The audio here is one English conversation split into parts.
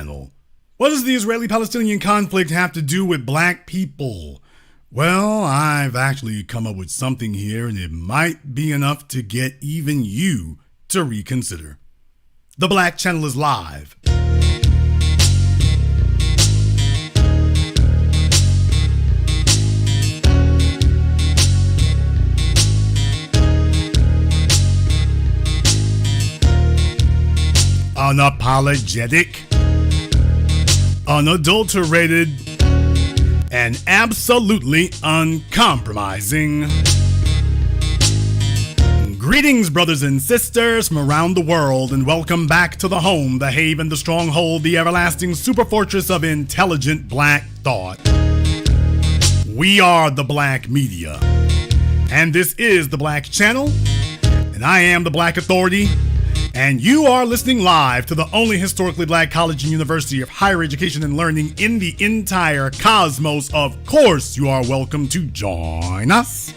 Channel. What does the Israeli-Palestinian conflict have to do with black people? Well, I've actually come up with something here, and it might be enough to get even you to reconsider. The Black Channel is live. Unapologetic, unadulterated, and absolutely uncompromising. Greetings, brothers and sisters from around the world, and welcome back to the home, the haven, the stronghold, the everlasting superfortress of intelligent black thought. We are the Black Media, and this is the Black Channel, and I am the Black Authority. And you are listening live to the only historically black college and university of higher education and learning in the entire cosmos. Of course, you are welcome to join us.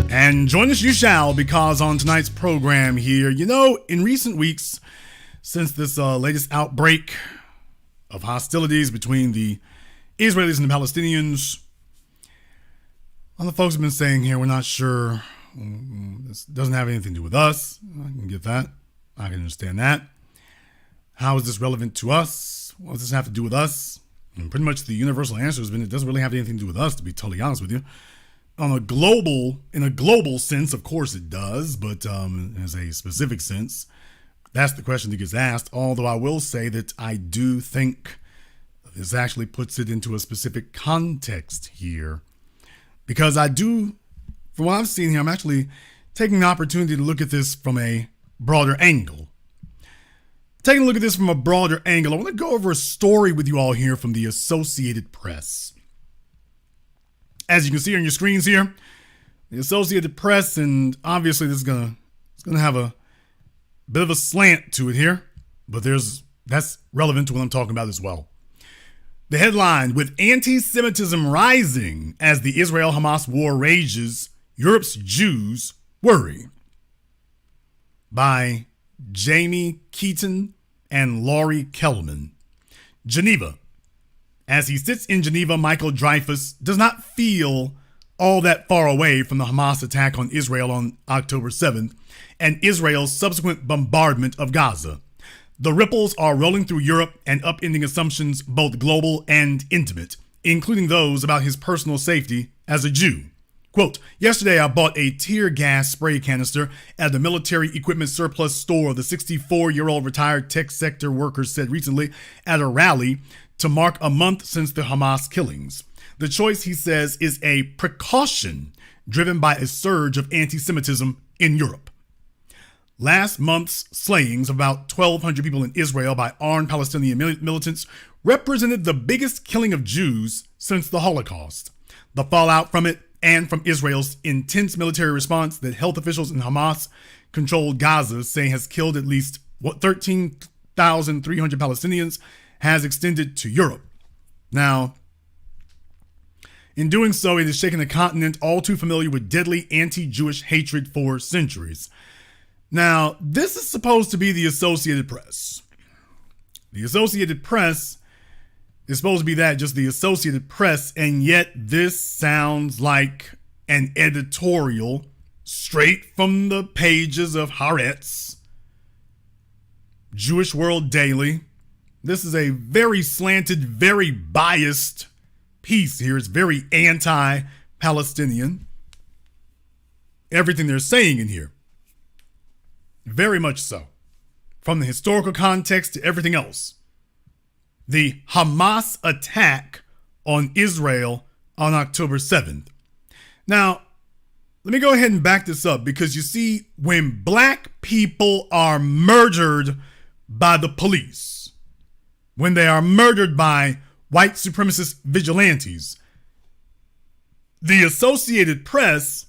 And join us you shall, because on tonight's program here, in recent weeks, since this latest outbreak of hostilities between the Israelis and the Palestinians, all the folks have been saying here, we're not sure. This doesn't have anything to do with us. I can get that. I can understand that. How is this relevant to us? What does this have to do with us? And pretty much the universal answer has been it doesn't really have anything to do with us, to be totally honest with you. In a global sense, of course it does, but as a specific sense, that's the question that gets asked. Although I will say that I do think this actually puts it into a specific context here, because from what I've seen here, I'm actually taking the opportunity to look at this from a broader angle. I want to go over a story with you all here from the Associated Press. As you can see on your screens here, the Associated Press, and obviously this is gonna have a bit of a slant to it here, but that's relevant to what I'm talking about as well. The headline: with anti-Semitism rising as the Israel-Hamas war rages, Europe's Jews worry. By Jamie Keaton and Laurie Kellerman. Geneva. As he sits in Geneva, Michael Dreyfus does not feel all that far away from the Hamas attack on Israel on October 7th and Israel's subsequent bombardment of Gaza. The ripples are rolling through Europe and upending assumptions both global and intimate, including those about his personal safety as a Jew. Quote, yesterday I bought a tear gas spray canister at the military equipment surplus store, the 64-year-old retired tech sector worker said recently at a rally to mark a month since the Hamas killings. The choice, he says, is a precaution driven by a surge of anti-Semitism in Europe. Last month's slayings of about 1,200 people in Israel by armed Palestinian militants represented the biggest killing of Jews since the Holocaust. The fallout from it, and from Israel's intense military response that health officials in Hamas-controlled Gaza say has killed at least 13,300 Palestinians, has extended to Europe. Now, in doing so, it has shaken a continent all too familiar with deadly anti-Jewish hatred for centuries. Now, this is supposed to be the Associated Press. The Associated Press is supposed to be just the Associated Press, and yet this sounds like an editorial straight from the pages of Haaretz, Jewish World Daily. This is a very slanted, very biased piece here. It's very anti-Palestinian. Everything they're saying in here, very much so, from the historical context to everything else. The Hamas attack on Israel on October 7th. Now, let me go ahead and back this up, because you see, when black people are murdered by the police, when they are murdered by white supremacist vigilantes, the Associated Press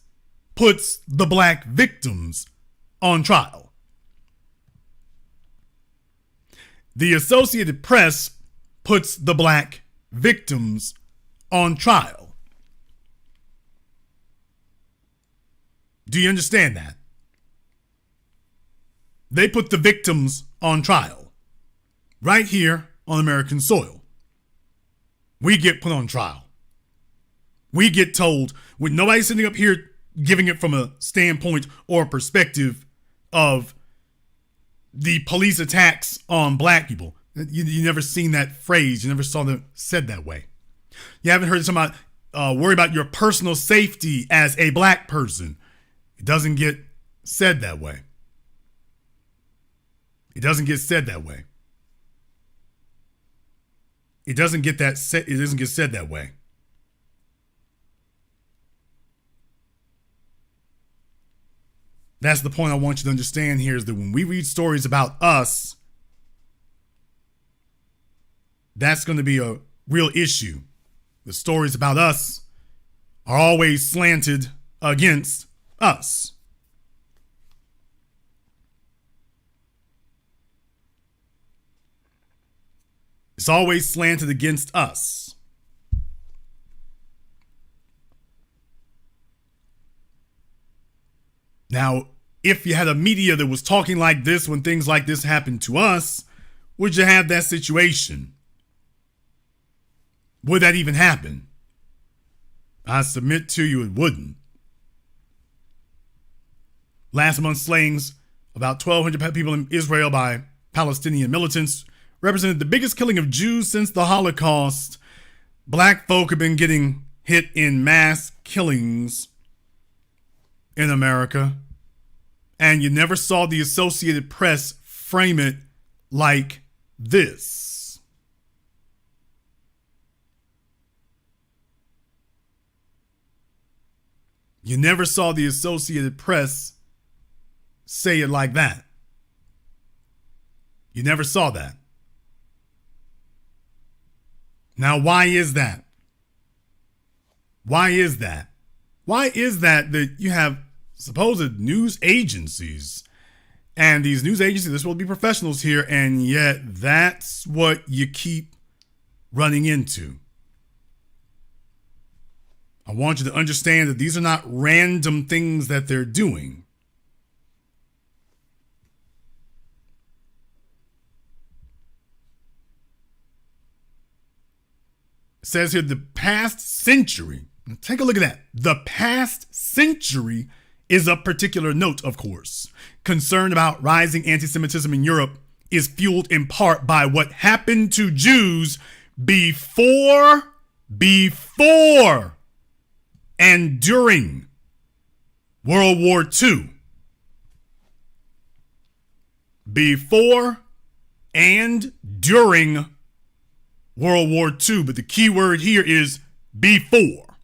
puts the black victims on trial. The Associated Press puts the black victims on trial. Do you understand that? They put the victims on trial. Right here on American soil. We get put on trial. We get told, with nobody sitting up here giving it from a standpoint or perspective of the police attacks on black people. You never seen that phrase. You never saw them said that way. You haven't heard somebody worry about your personal safety as a black person. It doesn't get said that way. It doesn't get said that way. It doesn't get said that way. That's the point I want you to understand here, is that when we read stories about us, that's going to be a real issue. The stories about us are always slanted against us. It's always slanted against us. Now, if you had a media that was talking like this when things like this happened to us, would you have that situation? Would that even happen? I submit to you it wouldn't. Last month's slayings, about 1,200 people in Israel by Palestinian militants, represented the biggest killing of Jews since the Holocaust. Black folk have been getting hit in mass killings in America. And you never saw the Associated Press frame it like this. You never saw the Associated Press say it like that. You never saw that. Now, why is that? Why is that? Why is that you have supposed news agencies, and these news agencies, this will be professionals here, and yet that's what you keep running into? I want you to understand that these are not random things that they're doing. It says here, the past century. Now take a look at that. The past century is of particular note, of course. Concern about rising anti-Semitism in Europe is fueled in part by what happened to Jews before and during World War II. Before and during World War II. But the key word here is before.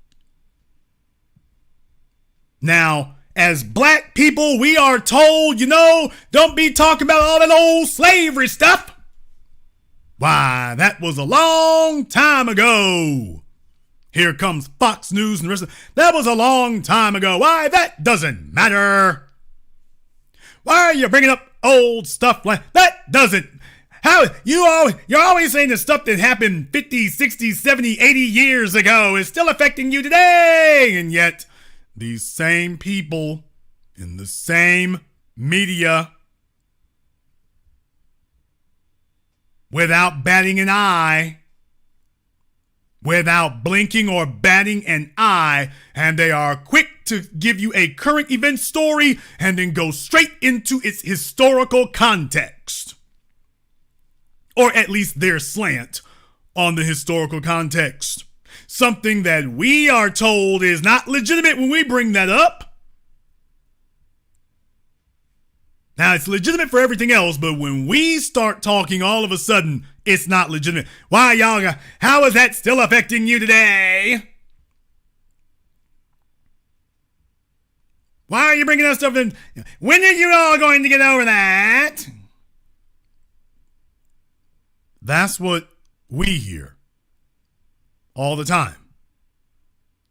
Now, as black people, we are told, don't be talking about all that old slavery stuff. Why, that was a long time ago. Here comes Fox News and the rest of it. That was a long time ago. Why, that doesn't matter. Why are you bringing up old stuff like that? Doesn't. How you're always saying the stuff that happened 50, 60, 70, 80 years ago is still affecting you today. And yet, these same people in the same media, without batting an eye, without blinking or batting an eye, and they are quick to give you a current event story and then go straight into its historical context. Or at least their slant on the historical context. Something that we are told is not legitimate when we bring that up. Now, it's legitimate for everything else, but when we start talking, all of a sudden, it's not legitimate. Why, y'all, how is that still affecting you today? Why are you bringing that stuff in? When are you all going to get over that? That's what we hear all the time.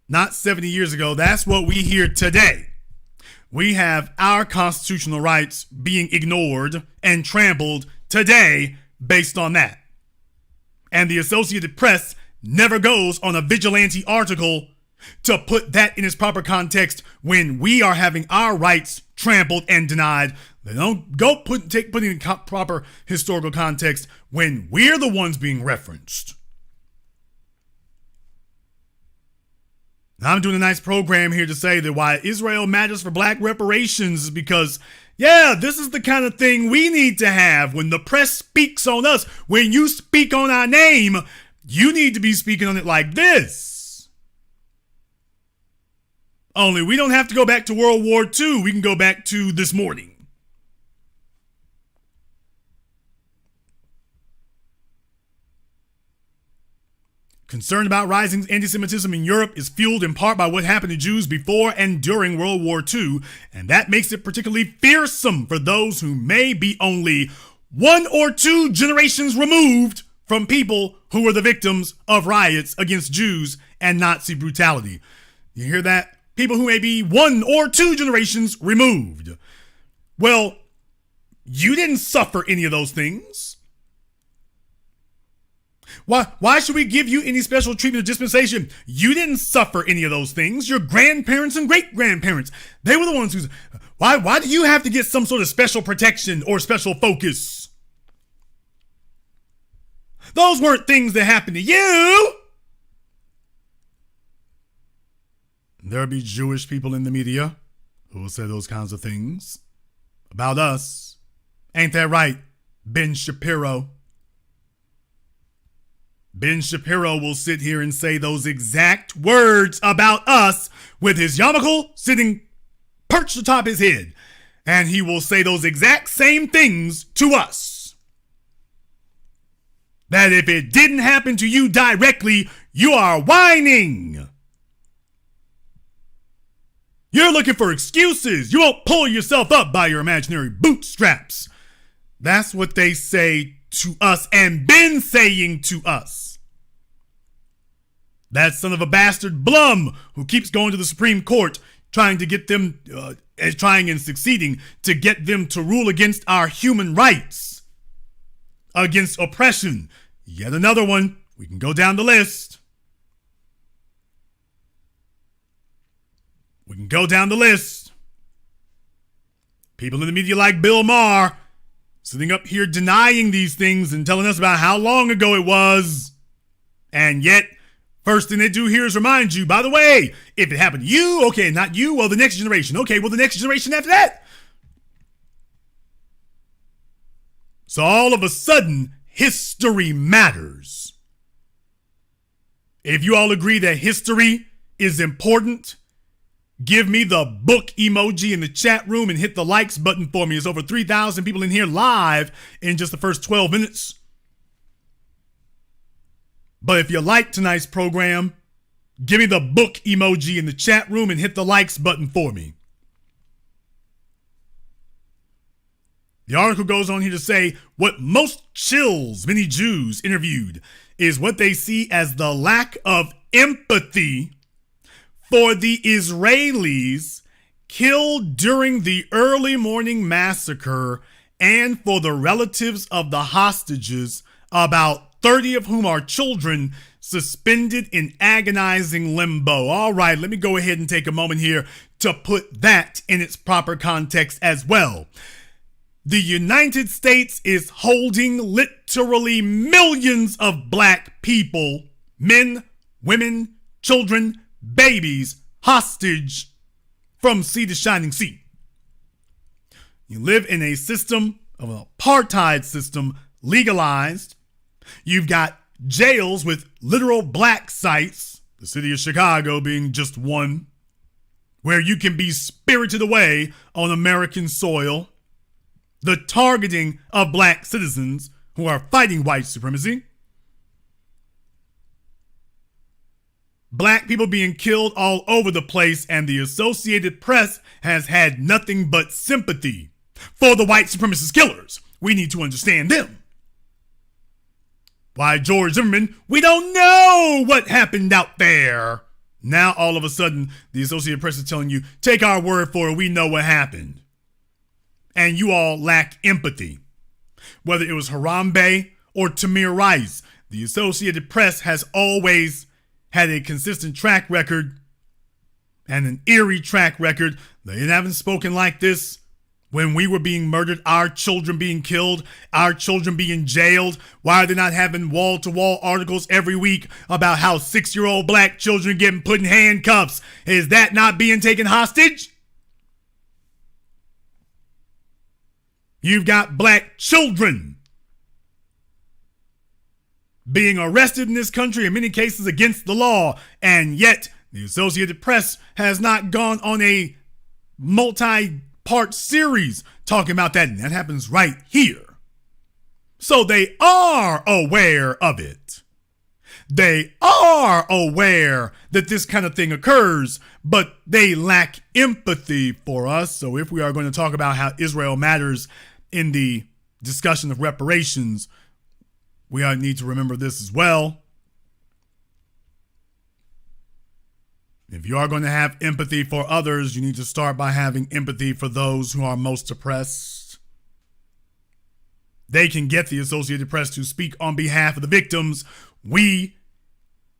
Not 70 years ago. That's what we hear today. We have our constitutional rights being ignored and trampled today based on that. And the Associated Press never goes on a vigilante article to put that in its proper context when we are having our rights trampled and denied. They don't go put it in proper historical context when we're the ones being referenced. Now, I'm doing a nice program here to say that why Israel matters for black reparations is because, yeah, this is the kind of thing we need to have when the press speaks on us. When you speak on our name, you need to be speaking on it like this. Only we don't have to go back to World War II. We can go back to this morning. Concern about rising anti-Semitism in Europe is fueled in part by what happened to Jews before and during World War II, and that makes it particularly fearsome for those who may be only 1 or 2 generations removed from people who were the victims of riots against Jews and Nazi brutality. You hear that? People who may be 1 or 2 generations removed. Well, you didn't suffer any of those things. Why should we give you any special treatment or dispensation? You didn't suffer any of those things. Your grandparents and great-grandparents, they were the ones who... Why do you have to get some sort of special protection or special focus? Those weren't things that happened to you. There'll be Jewish people in the media who will say those kinds of things about us. Ain't that right, Ben Shapiro? Ben Shapiro will sit here and say those exact words about us with his yarmulke sitting perched atop his head. And he will say those exact same things to us. That if it didn't happen to you directly, you are whining. You're looking for excuses. You won't pull yourself up by your imaginary bootstraps. That's what they say to us and been saying to us. That son of a bastard Blum, who keeps going to the Supreme Court, trying to get them, trying and succeeding to get them to rule against our human rights, against oppression. Yet another one. We can go down the list. We can go down the list. People in the media like Bill Maher, sitting up here denying these things and telling us about how long ago it was. And yet, first thing they do here is remind you, by the way, if it happened to you, okay, not you, well, the next generation. Okay, well, the next generation after that. So all of a sudden, history matters. If you all agree that history is important, give me the book emoji in the chat room and hit the likes button for me. There's over 3,000 people in here live in just the first 12 minutes. But if you like tonight's program, give me the book emoji in the chat room and hit the likes button for me. The article goes on here to say what most chills many Jews interviewed is what they see as the lack of empathy for the Israelis killed during the early morning massacre and for the relatives of the hostages, about 30 of whom are children, suspended in agonizing limbo. All right, let me go ahead and take a moment here to put that in its proper context as well. The United States is holding literally millions of black people, men, women, children, babies, hostage from sea to shining sea. You live in a system of an apartheid system, legalized. You've got jails with literal black sites, the city of Chicago being just one, where you can be spirited away on American soil. The targeting of black citizens who are fighting white supremacy. Black people being killed all over the place, and the Associated Press has had nothing but sympathy for the white supremacist killers. We need to understand them. Why, George Zimmerman, we don't know what happened out there. Now, all of a sudden, the Associated Press is telling you, take our word for it, we know what happened. And you all lack empathy. Whether it was Harambe or Tamir Rice, the Associated Press has always had a consistent track record and an eerie track record. They haven't spoken like this when we were being murdered, our children being killed, our children being jailed. Why are they not having wall-to-wall articles every week about how 6-year-old black children getting put in handcuffs? Is that not being taken hostage? You've got black children being arrested in this country, in many cases against the law, and yet the Associated Press has not gone on a multi-part series talking about that, and that happens right here. So they are aware of it. They are aware that this kind of thing occurs, but they lack empathy for us. So if we are going to talk about how Israel matters in the discussion of reparations, we need to remember this as well. If you are going to have empathy for others, you need to start by having empathy for those who are most oppressed. They can get the Associated Press to speak on behalf of the victims. We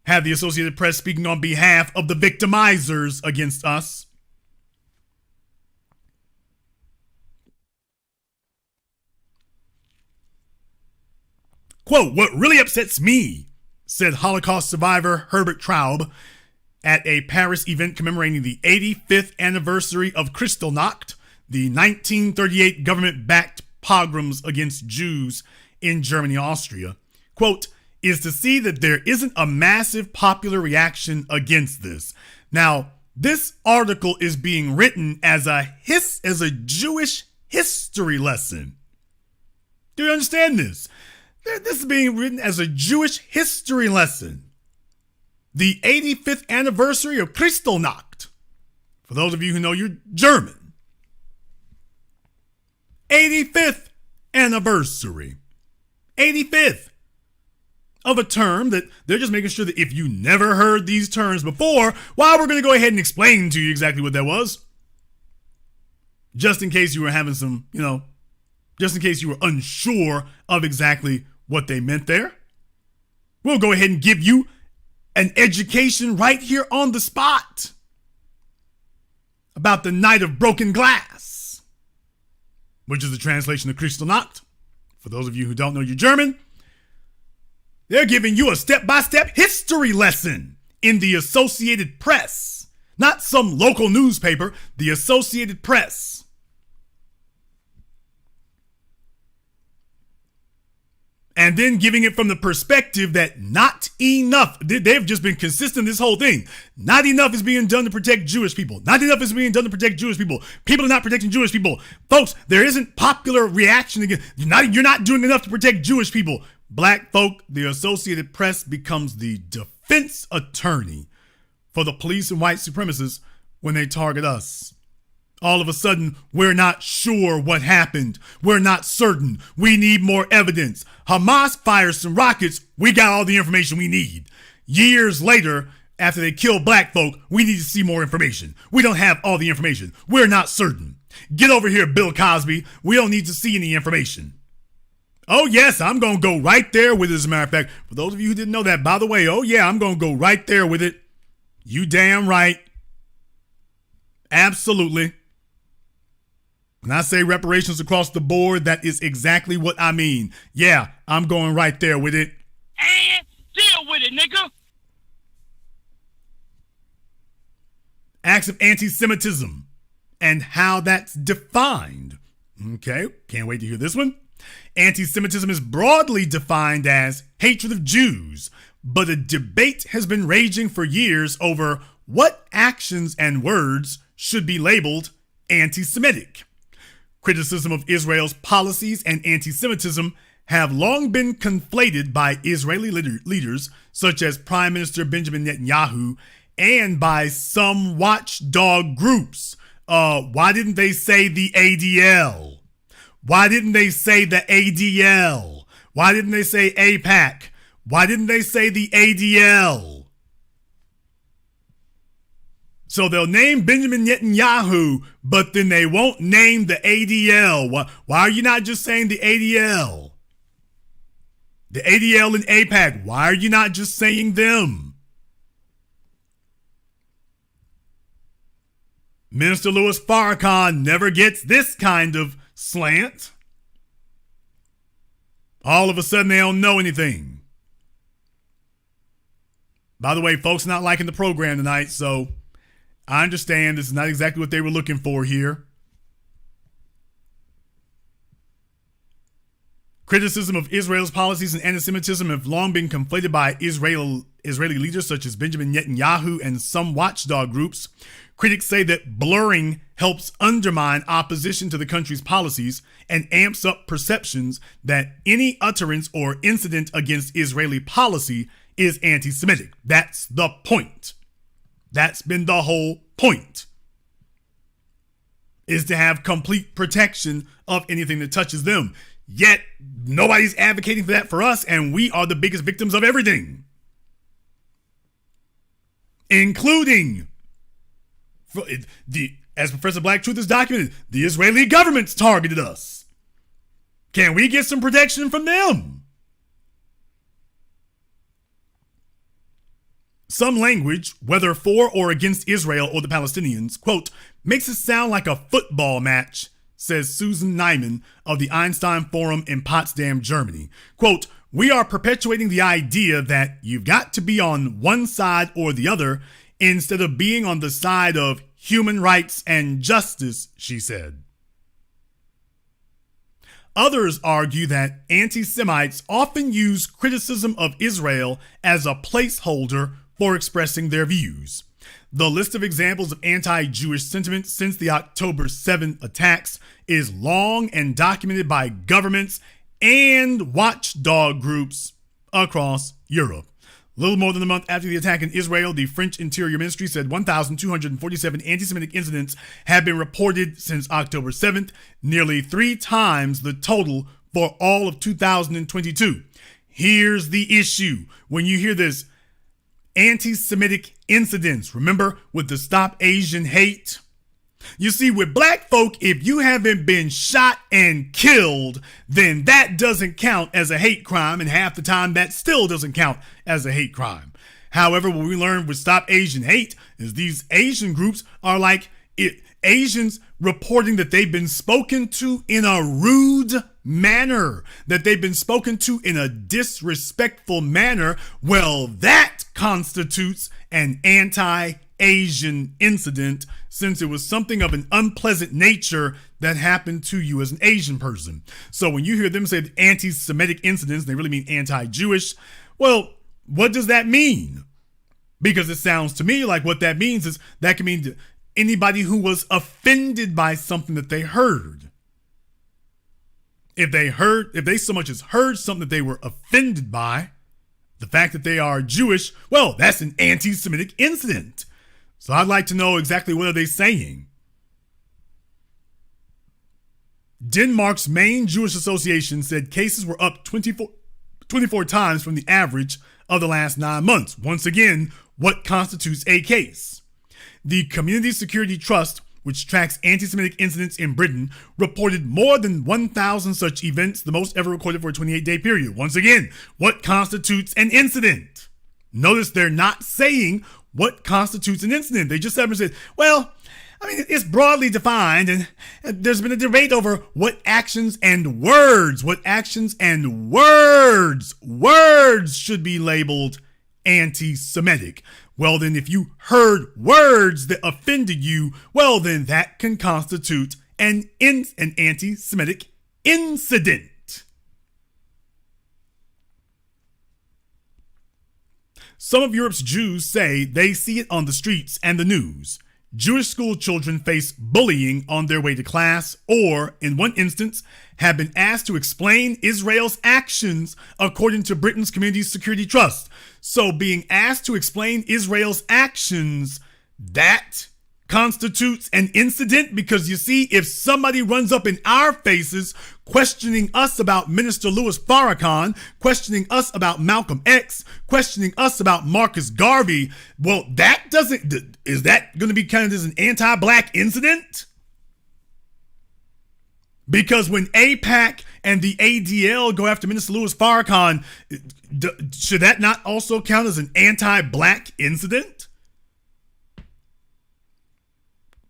have the Associated Press speaking on behalf of the victimizers against us. Quote, "What really upsets me," said Holocaust survivor Herbert Traub at a Paris event commemorating the 85th anniversary of Kristallnacht, the 1938 government-backed pogroms against Jews in Germany and Austria, quote, "is to see that there isn't a massive popular reaction against this." Now, this article is being written as a Jewish history lesson. Do you understand this? This is being written as a Jewish history lesson. The 85th anniversary of Kristallnacht. For those of you who know you're German. 85th anniversary. 85th of a term that they're just making sure that if you never heard these terms before, well, we're going to go ahead and explain to you exactly what that was. Just in case you were having some, just in case you were unsure of exactly what they meant there. We'll go ahead and give you an education right here on the spot about the Night of Broken Glass, which is the translation of Kristallnacht. For those of you who don't know your German, they're giving you a step-by-step history lesson in the Associated Press, not some local newspaper, the Associated Press. And then giving it from the perspective that not enough, they've just been consistent this whole thing. Not enough is being done to protect Jewish people. Not enough is being done to protect Jewish people. People are not protecting Jewish people. Folks, there isn't popular reaction again. You're not doing enough to protect Jewish people. Black folk, the Associated Press becomes the defense attorney for the police and white supremacists when they target us. All of a sudden, we're not sure what happened. We're not certain. We need more evidence. Hamas fires some rockets. We got all the information we need. Years later, after they kill black folk, we need to see more information. We don't have all the information. We're not certain. Get over here, Bill Cosby. We don't need to see any information. Oh, yes, I'm going to go right there with it, as a matter of fact. For those of you who didn't know that, by the way, oh, yeah, I'm going to go right there with it. You damn right. Absolutely. When I say reparations across the board, that is exactly what I mean. Yeah, I'm going right there with it. And deal with it, nigga. Acts of anti-Semitism and how that's defined. Okay, can't wait to hear this one. Anti-Semitism is broadly defined as hatred of Jews, but a debate has been raging for years over what actions and words should be labeled anti-Semitic. Criticism of Israel's policies and anti-Semitism have long been conflated by Israeli leaders such as Prime Minister Benjamin Netanyahu and by some watchdog groups. Why didn't they say the ADL? Why didn't they say the ADL? Why didn't they say AIPAC? Why didn't they say the ADL? So they'll name Benjamin Netanyahu, but then they won't name the ADL. Why are you not just saying the ADL? The ADL and AIPAC, why are you not just saying them? Minister Louis Farrakhan never gets this kind of slant. All of a sudden, they don't know anything. By the way, folks not liking the program tonight, so I understand this is not exactly what they were looking for here. Criticism of Israel's policies and anti-Semitism have long been conflated by Israeli leaders such as Benjamin Netanyahu and some watchdog groups. Critics say that blurring helps undermine opposition to the country's policies and amps up perceptions that any utterance or incident against Israeli policy is anti-Semitic. That's the point. That's been the whole point, is to have complete protection of anything that touches them. Yet, nobody's advocating for that for us, and we are the biggest victims of everything. Including, as Professor Black Truth has documented, the Israeli government's targeted us. Can we get some protection from them? Some language, whether for or against Israel or the Palestinians, quote, makes it sound like a football match, says Susan Nyman of the Einstein Forum in Potsdam, Germany. Quote, we are perpetuating the idea that you've got to be on one side or the other instead of being on the side of human rights and justice, she said. Others argue that anti-Semites often use criticism of Israel as a placeholder for expressing their views. The list of examples of anti-Jewish sentiment since the October 7 attacks is long and documented by governments and watchdog groups across Europe. A little more than a month after the attack in Israel, the French Interior Ministry said 1,247 anti-Semitic incidents have been reported since October 7th, nearly 3 times the total for all of 2022. Here's the issue. When you hear this, anti-Semitic incidents, remember with the Stop Asian Hate? You see, with black folk, if you haven't been shot and killed, then that doesn't count as a hate crime, and half the time that still doesn't count as a hate crime. However, what we learned with Stop Asian Hate is these Asian groups are like Asians reporting that they've been spoken to in a rude manner, that they've been spoken to in a disrespectful manner. Well, that constitutes an anti-Asian incident, since it was something of an unpleasant nature that happened to you as an Asian person. So when you hear them say anti-Semitic incidents, they really mean anti-Jewish. Well, what does that mean? Because it sounds to me like what that means is that can mean anybody who was offended by something that they heard. If they so much as heard something that they were offended by, the fact that they are Jewish, well, that's an anti-Semitic incident. So I'd like to know exactly what are they saying. Denmark's main Jewish association said cases were up 24 times from the average of the last 9 months. Once again, what constitutes a case? The Community Security Trust, which tracks anti-Semitic incidents in Britain, reported more than 1,000 such events, the most ever recorded for a 28-day period. Once again, what constitutes an incident? Notice they're not saying what constitutes an incident. They just said, well, I mean, it's broadly defined, and there's been a debate over what actions and words should be labeled anti-Semitic. Well, then if you heard words that offended you, well, then that can constitute an anti-Semitic incident. Some of Europe's Jews say they see it on the streets and the news. Jewish school children face bullying on their way to class, or, in one instance, have been asked to explain Israel's actions, according to Britain's Community Security Trust. So being asked to explain Israel's actions, that constitutes an incident? Because you see, if somebody runs up in our faces questioning us about Minister Louis Farrakhan, questioning us about Malcolm X, questioning us about Marcus Garvey, well, is that going to be counted as an anti-black incident? Because when AIPAC and the ADL go after Minister Louis Farrakhan, should that not also count as an anti-black incident?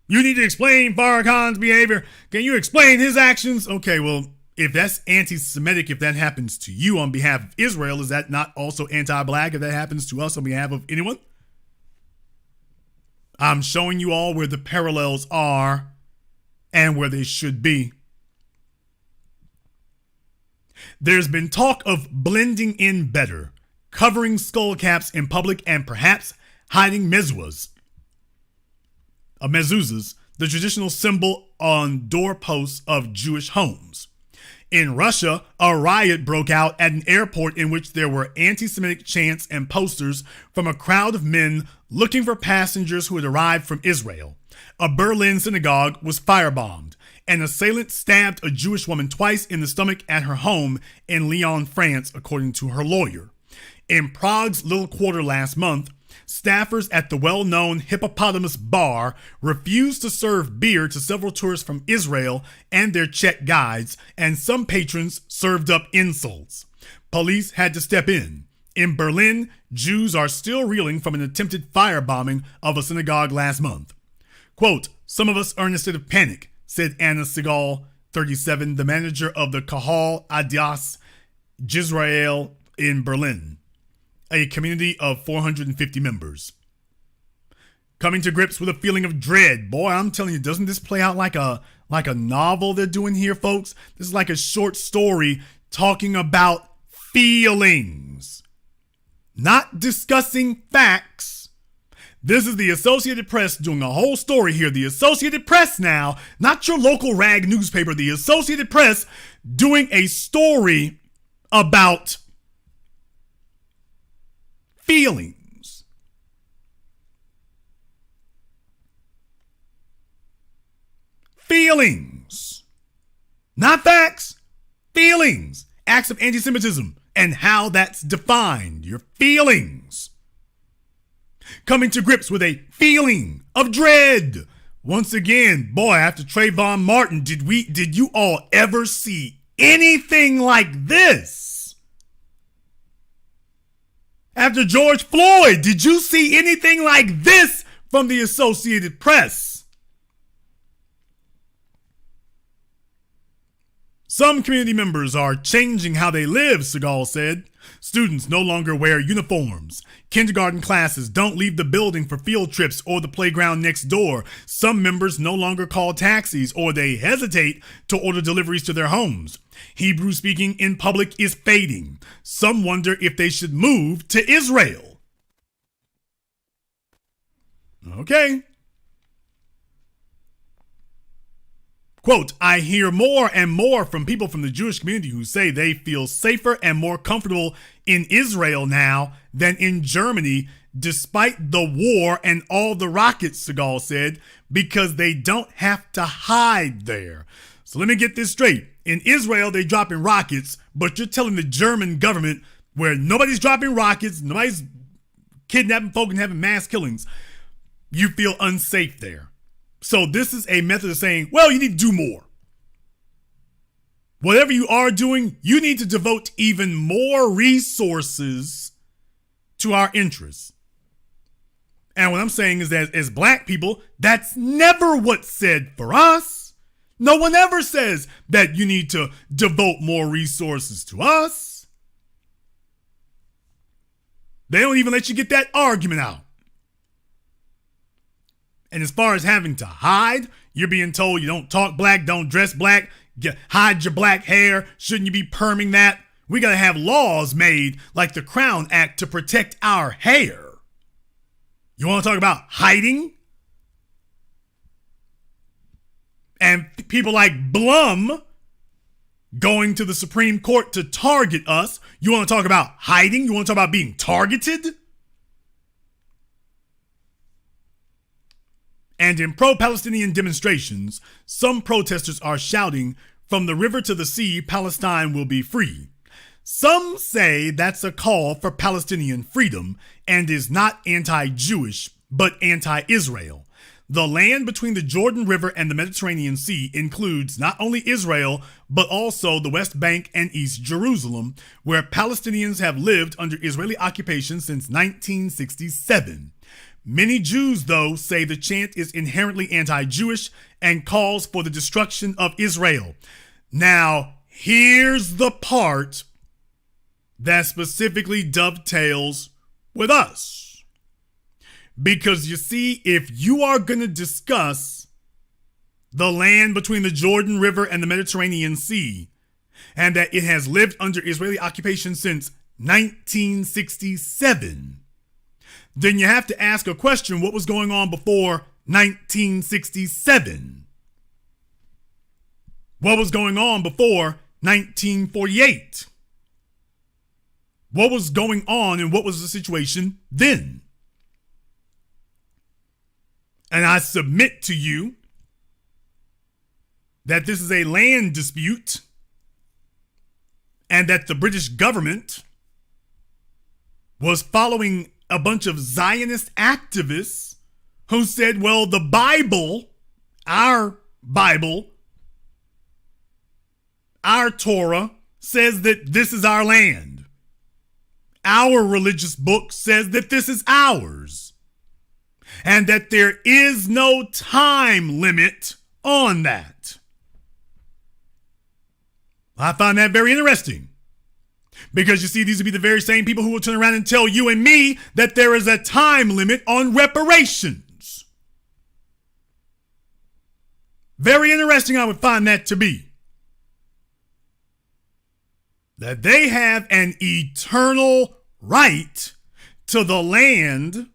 You need to explain Farrakhan's behavior. Can you explain his actions? Okay, well, if that's anti-Semitic, if that happens to you on behalf of Israel, is that not also anti-black if that happens to us on behalf of anyone? I'm showing you all where the parallels are and where they should be. There's been talk of blending in better, covering skull caps in public and perhaps hiding mezuzahs, the traditional symbol on doorposts of Jewish homes. In Russia, a riot broke out at an airport in which there were anti-Semitic chants and posters from a crowd of men looking for passengers who had arrived from Israel. A Berlin synagogue was firebombed. An assailant stabbed a Jewish woman twice in the stomach at her home in Lyon, France, according to her lawyer. In Prague's Little Quarter last month, staffers at the well-known Hippopotamus Bar refused to serve beer to several tourists from Israel and their Czech guides, and some patrons served up insults. Police had to step in. In Berlin, Jews are still reeling from an attempted firebombing of a synagogue last month. Quote, "Some of us are in a state of panic," said Anna Segal, 37, the manager of the Kahal Adias Jisrael in Berlin, a community of 450 members. Coming to grips with a feeling of dread. Boy, I'm telling you, doesn't this play out like a novel they're doing here, folks? This is like a short story talking about feelings, not discussing facts. This is the Associated Press doing a whole story here. The Associated Press now, not your local rag newspaper, the Associated Press doing a story about feelings. Feelings. Not facts. Feelings. Acts of anti-Semitism and how that's defined. Your feelings. Coming to grips with a feeling of dread. Once again, boy, after Trayvon Martin, did you all ever see anything like this? After George Floyd, did you see anything like this from the Associated Press? Some community members are changing how they live, Segal said. Students no longer wear uniforms. Kindergarten classes don't leave the building for field trips or the playground next door. Some members no longer call taxis, or they hesitate to order deliveries to their homes. Hebrew speaking in public is fading. Some wonder if they should move to Israel. Okay. Quote, "I hear more and more from people from the Jewish community who say they feel safer and more comfortable in Israel now than in Germany, despite the war and all the rockets," Segal said, "because they don't have to hide there." So let me get this straight. In Israel, they dropping rockets, but you're telling the German government, where nobody's dropping rockets, nobody's kidnapping folk and having mass killings, you feel unsafe there. So this is a method of saying, well, you need to do more. Whatever you are doing, you need to devote even more resources to our interests. And what I'm saying is that as black people, that's never what's said for us. No one ever says that you need to devote more resources to us. They don't even let you get that argument out. And as far as having to hide, you're being told you don't talk black, don't dress black, hide your black hair. Shouldn't you be perming that? We got to have laws made like the Crown Act to protect our hair. You want to talk about hiding? And people like Blum going to the Supreme Court to target us. You want to talk about hiding? You want to talk about being targeted? And in pro-Palestinian demonstrations, some protesters are shouting, "From the river to the sea, Palestine will be free." Some say that's a call for Palestinian freedom and is not anti-Jewish, but anti-Israel. The land between the Jordan River and the Mediterranean Sea includes not only Israel, but also the West Bank and East Jerusalem, where Palestinians have lived under Israeli occupation since 1967. Many Jews, though, say the chant is inherently anti-Jewish and calls for the destruction of Israel. Now, here's the part that specifically dovetails with us. Because you see, if you are going to discuss the land between the Jordan River and the Mediterranean Sea, and that it has lived under Israeli occupation since 1967, then you have to ask a question: what was going on before 1967? What was going on before 1948? What was going on and what was the situation then? And I submit to you that this is a land dispute and that the British government was following a bunch of Zionist activists who said, well, the Bible, our Torah, says that this is our land. Our religious book says that this is ours. And that there is no time limit on that. I find that very interesting. Because you see, these would be the very same people who will turn around and tell you and me that there is a time limit on reparations. Very interesting, I would find that to be. That they have an eternal right to the land,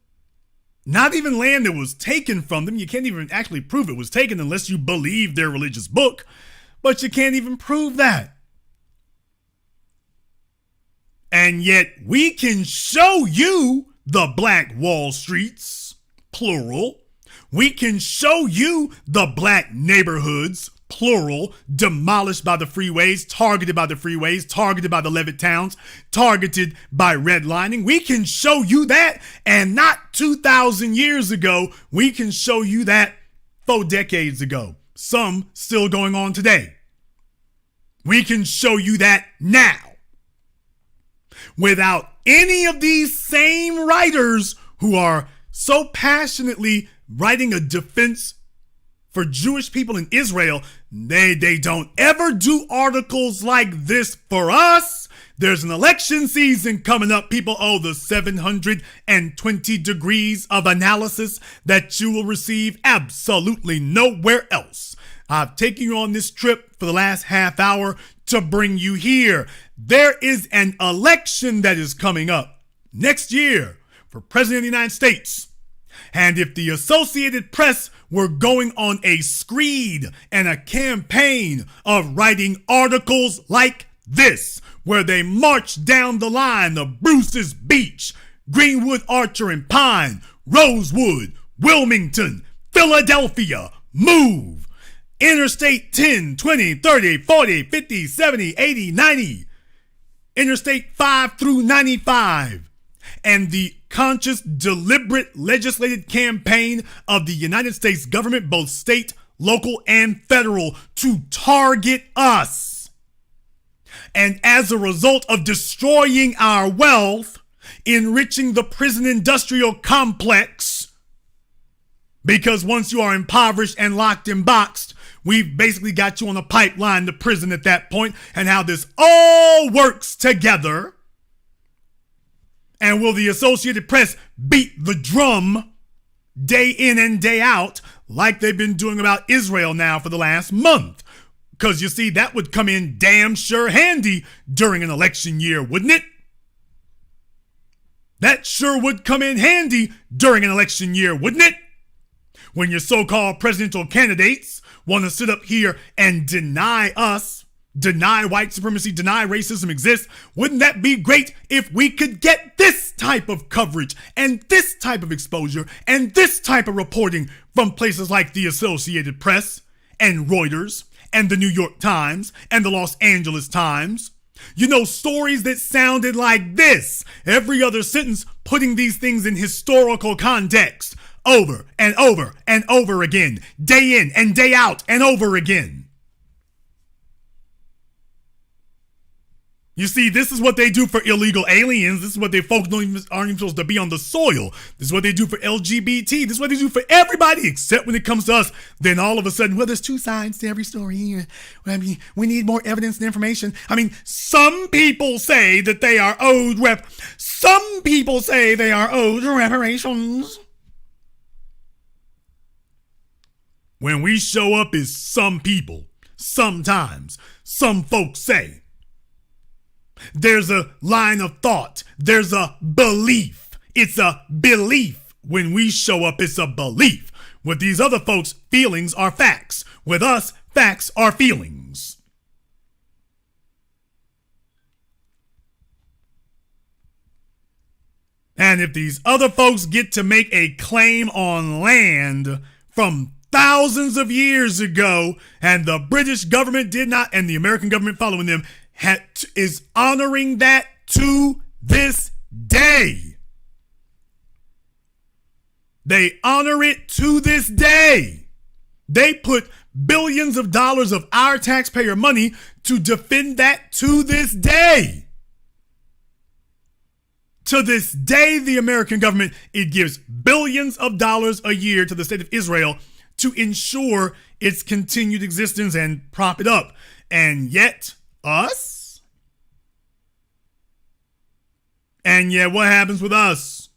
not even land that was taken from them. You can't even actually prove it was taken unless you believe their religious book, but you can't even prove that. And yet we can show you the black Wall Streets, plural. We can show you the black neighborhoods, plural, demolished by the freeways, targeted by the freeways, targeted by the Levittowns, targeted by redlining. We can show you that, and not 2,000 years ago. We can show you that 4 decades ago. Some still going on today. We can show you that now. Without any of these same writers who are so passionately writing a defense for Jewish people in Israel, they don't ever do articles like this for us. There's an election season coming up. People owe the 720 degrees of analysis that you will receive absolutely nowhere else. I've taken you on this trip for the last half hour to bring you here. There is an election that is coming up next year for President of the United States. And if the Associated Press were going on a screed and a campaign of writing articles like this, where they march down the line of Bruce's Beach, Greenwood, Archer, and Pine, Rosewood, Wilmington, Philadelphia, Move, Interstate 10, 20, 30, 40, 50, 70, 80, 90, Interstate 5 through 95, and the conscious, deliberate, legislated campaign of the United States government, both state, local, and federal, to target us. And as a result of destroying our wealth, enriching the prison industrial complex, because once you are impoverished and locked and boxed, we've basically got you on a pipeline to prison at that point, and how this all works together. And will the Associated Press beat the drum day in and day out like they've been doing about Israel now for the last month? Because you see, that would come in damn sure handy during an election year, wouldn't it? That sure would come in handy during an election year, wouldn't it? When your so-called presidential candidates want to sit up here and deny us, deny white supremacy, deny racism exists, wouldn't that be great if we could get this type of coverage and this type of exposure and this type of reporting from places like the Associated Press and Reuters and the New York Times and the Los Angeles Times? You know, stories that sounded like this, every other sentence putting these things in historical context, over and over and over again, day in and day out and over again. You see, this is what they do for illegal aliens. This is what they folks aren't even supposed to be on the soil. This is what they do for LGBT. This is what they do for everybody, except when it comes to us. Then all of a sudden, well, there's two sides to every story here. I mean, we need more evidence and information. I mean, some people say that they are owed Some people say they are owed reparations. When we show up as some people, sometimes, some folks say, there's a line of thought. There's a belief. It's a belief. When we show up, it's a belief. With these other folks, feelings are facts. With us, facts are feelings. And if these other folks get to make a claim on land from thousands of years ago, and the British government did not, and the American government following them, is honoring that to this day. They honor it to this day. They put billions of dollars of our taxpayer money to defend that to this day. To this day, the American government, it gives billions of dollars a year to the state of Israel to ensure its continued existence and prop it up. And yet, us? And yet, what happens with us?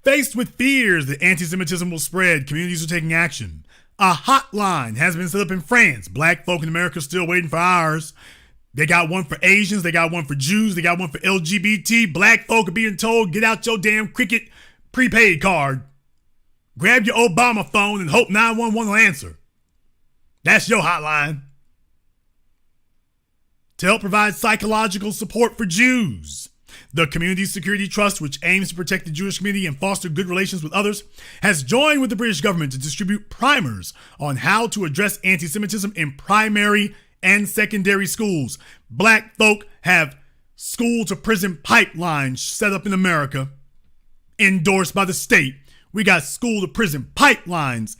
Faced with fears that anti-Semitism will spread, communities are taking action. A hotline has been set up in France. Black folk in America are still waiting for ours. They got one for Asians. They got one for Jews. They got one for LGBT. Black folk are being told, get out your damn Cricket prepaid card. Grab your Obama phone and hope 911 will answer. That's your hotline. To help provide psychological support for Jews, the Community Security Trust, which aims to protect the Jewish community and foster good relations with others, has joined with the British government to distribute primers on how to address anti-Semitism in primary and secondary schools. Black folk have school-to-prison pipelines set up in America, endorsed by the state. We got school-to-prison pipelines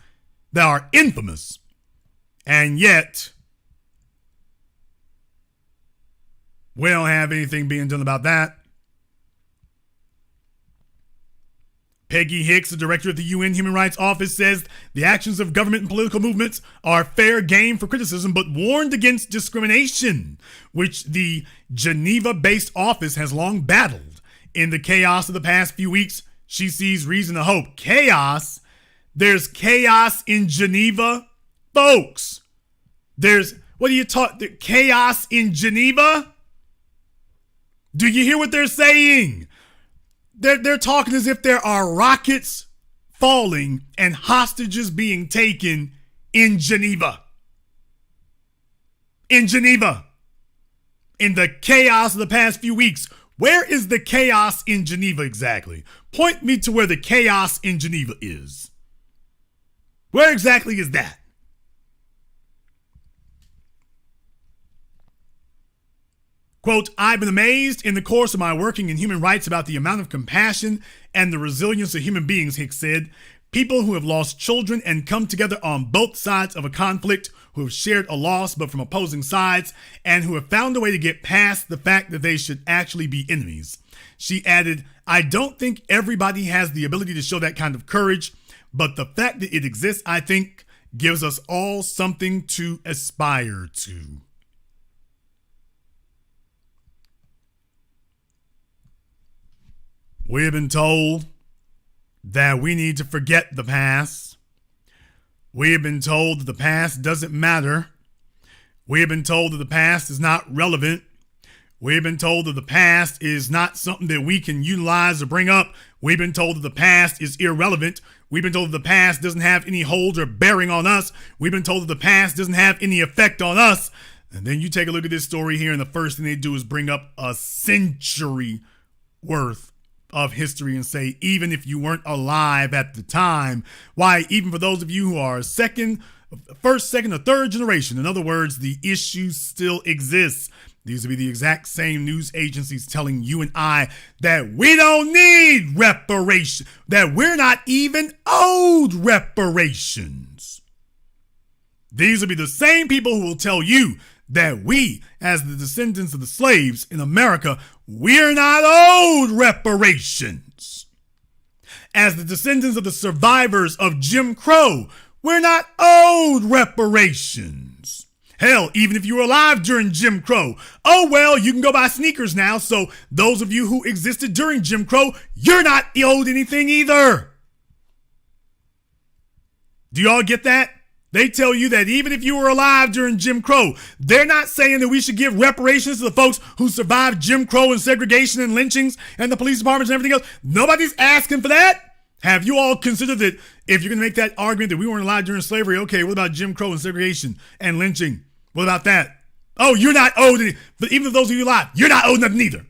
that are infamous. And yet, we don't have anything being done about that. Peggy Hicks, the director of the UN Human Rights Office, says the actions of government and political movements are fair game for criticism, but warned against discrimination, which the Geneva-based office has long battled. In the chaos of the past few weeks, she sees reason to hope. Chaos? There's chaos in Geneva? Folks, chaos in Geneva? Do you hear what they're saying? They're talking as if there are rockets falling and hostages being taken in Geneva. In Geneva. In the chaos of the past few weeks. Where is the chaos in Geneva exactly? Point me to where the chaos in Geneva is. Where exactly is that? Quote, I've been amazed in the course of my working in human rights about the amount of compassion and the resilience of human beings, Hicks said. People who have lost children and come together on both sides of a conflict, who have shared a loss but from opposing sides, and who have found a way to get past the fact that they should actually be enemies. She added, I don't think everybody has the ability to show that kind of courage, but the fact that it exists, I think, gives us all something to aspire to. We have been told that we need to forget the past. We have been told that the past doesn't matter. We have been told that the past is not relevant. We have been told that the past is not something that we can utilize or bring up. We've been told that the past is irrelevant. We've been told that the past doesn't have any hold or bearing on us. We've been told that the past doesn't have any effect on us. And then you take a look at this story here, and the first thing they do is bring up a century worth of history and say, even if you weren't alive at the time, why, even for those of you who are first, second, or third generation, in other words, the issue still exists. These would be the exact same news agencies telling you and I that we don't need reparations, that we're not even owed reparations. These will be the same people who will tell you that we, as the descendants of the slaves in America, we're not owed reparations. As the descendants of the survivors of Jim Crow, we're not owed reparations. Hell, even if you were alive during Jim Crow, oh well, you can go buy sneakers now, so those of you who existed during Jim Crow, you're not owed anything either. Do y'all get that? They tell you that even if you were alive during Jim Crow, they're not saying that we should give reparations to the folks who survived Jim Crow and segregation and lynchings and the police departments and everything else. Nobody's asking for that. Have you all considered that if you're going to make that argument that we weren't alive during slavery, okay, what about Jim Crow and segregation and lynching? What about that? Oh, you're not owed any, but even if those of you alive, you're not owed nothing either.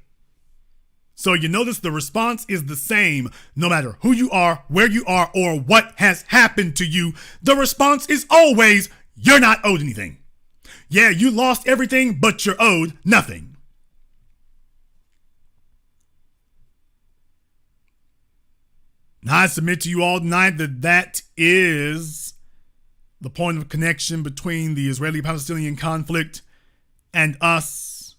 So you notice the response is the same no matter who you are, where you are, or what has happened to you. The response is always, you're not owed anything. Yeah, you lost everything, but you're owed nothing. Now, I submit to you all tonight that that is the point of connection between the Israeli-Palestinian conflict and us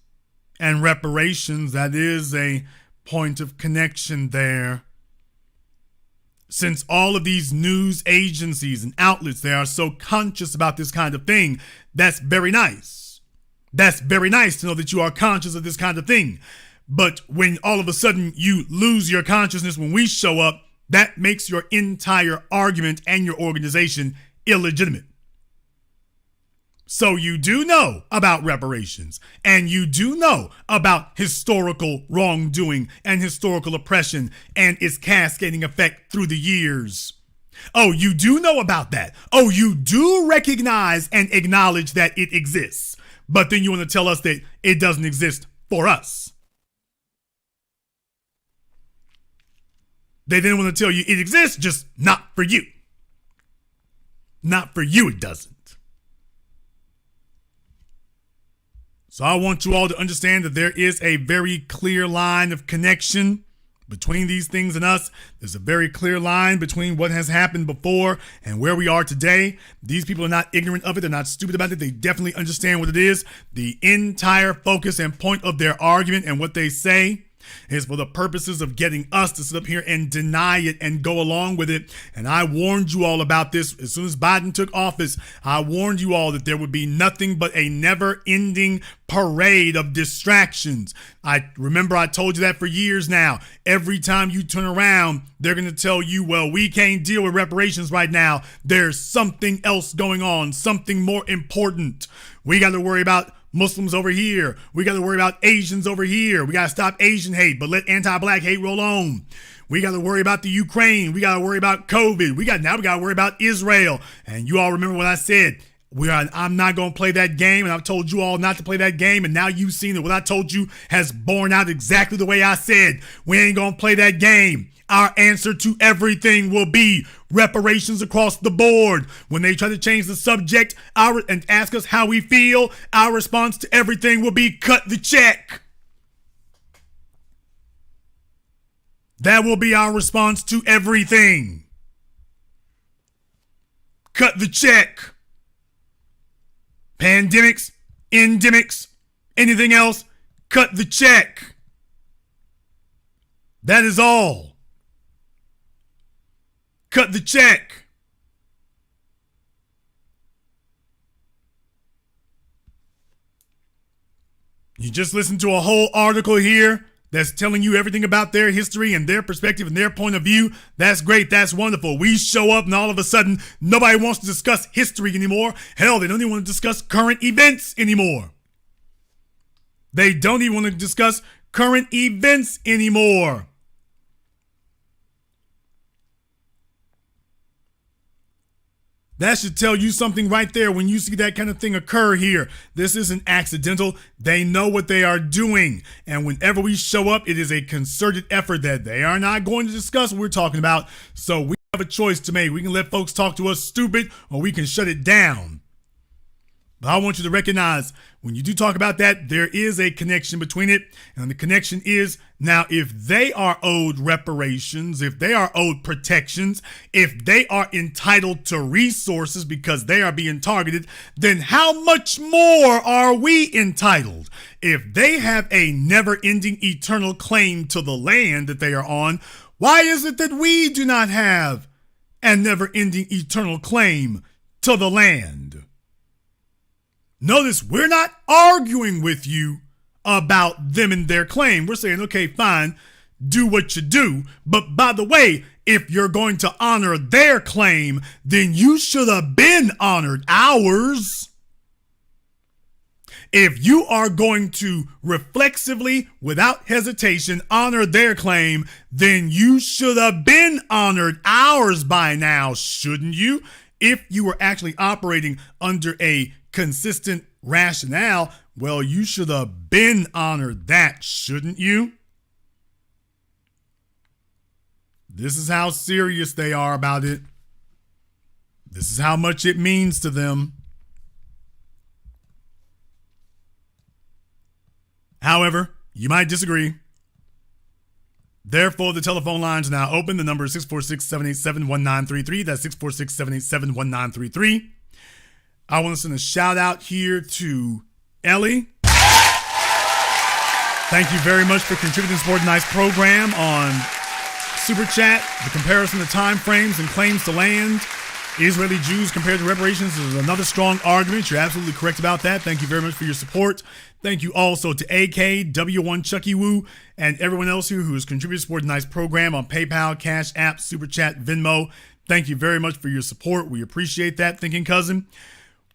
and reparations. That is a point of connection there. Since all of these news agencies and outlets, they are so conscious about this kind of thing, that's very nice. That's very nice to know that you are conscious of this kind of thing. But when all of a sudden you lose your consciousness when we show up, that makes your entire argument and your organization illegitimate. So you do know about reparations, and you do know about historical wrongdoing and historical oppression and its cascading effect through the years. Oh, you do know about that. Oh, you do recognize and acknowledge that it exists. But then you want to tell us that it doesn't exist for us. They then want to tell you it exists, just not for you. Not for you, it doesn't. So I want you all to understand that there is a very clear line of connection between these things and us. There's a very clear line between what has happened before and where we are today. These people are not ignorant of it. They're not stupid about it. They definitely understand what it is. The entire focus and point of their argument and what they say is for the purposes of getting us to sit up here and deny it and go along with it. And I warned you all about this as soon as Biden took office. I warned you all that there would be nothing but a never-ending parade of distractions. I remember I told you that for years now. Every time you turn around, they're going to tell you, well, we can't deal with reparations right now. There's something else going on, something more important. We got to worry about Muslims over here. We got to worry about Asians over here. We got to stop Asian hate, but let anti-black hate roll on. We got to worry about the Ukraine. We got to worry about COVID. We got to worry about Israel. And you all remember what I said. I'm not going to play that game, and I've told you all not to play that game, and now you've seen that what I told you has borne out exactly the way I said. We ain't going to play that game. Our answer to everything will be reparations across the board. When they try to change the subject and ask us how we feel, our response to everything will be cut the check. That will be our response to everything. Cut the check. Pandemics, endemics, anything else, cut the check. That is all. Cut the check. You just listened to a whole article here that's telling you everything about their history and their perspective and their point of view. That's great. That's wonderful. We show up and all of a sudden nobody wants to discuss history anymore. Hell, they don't even want to discuss current events anymore. They don't even want to discuss current events anymore. That should tell you something right there when you see that kind of thing occur here. This isn't accidental. They know what they are doing. And whenever we show up, it is a concerted effort that they are not going to discuss what we're talking about. So we have a choice to make. We can let folks talk to us stupid or we can shut it down. But I want you to recognize when you do talk about that, there is a connection between it. And the connection is now if they are owed reparations, if they are owed protections, if they are entitled to resources because they are being targeted, then how much more are we entitled? If they have a never-ending eternal claim to the land that they are on, why is it that we do not have a never-ending eternal claim to the land? Notice we're not arguing with you about them and their claim. We're saying, okay, fine, do what you do. But by the way, if you're going to honor their claim, then you should have been honored ours. If you are going to reflexively, without hesitation, honor their claim, then you should have been honored ours by now, shouldn't you? If you were actually operating under a consistent rationale, well, you should have been honored that, shouldn't you? This is how serious they are about it. This is how much it means to them. However, you might disagree. Therefore, the telephone lines are now open. The number is 646-787-1933. That's 646-787-1933. I want to send a shout out here to Ellie. Thank you very much for contributing to tonight's program on Super Chat. The comparison of time frames and claims to land. Israeli Jews compared to reparations is another strong argument. You're absolutely correct about that. Thank you very much for your support. Thank you also to AK, W1 Chucky Woo, and everyone else here who has contributed to support tonight's program on PayPal, CashApp, Super Chat, Venmo. Thank you very much for your support. We appreciate that, thinking cousin.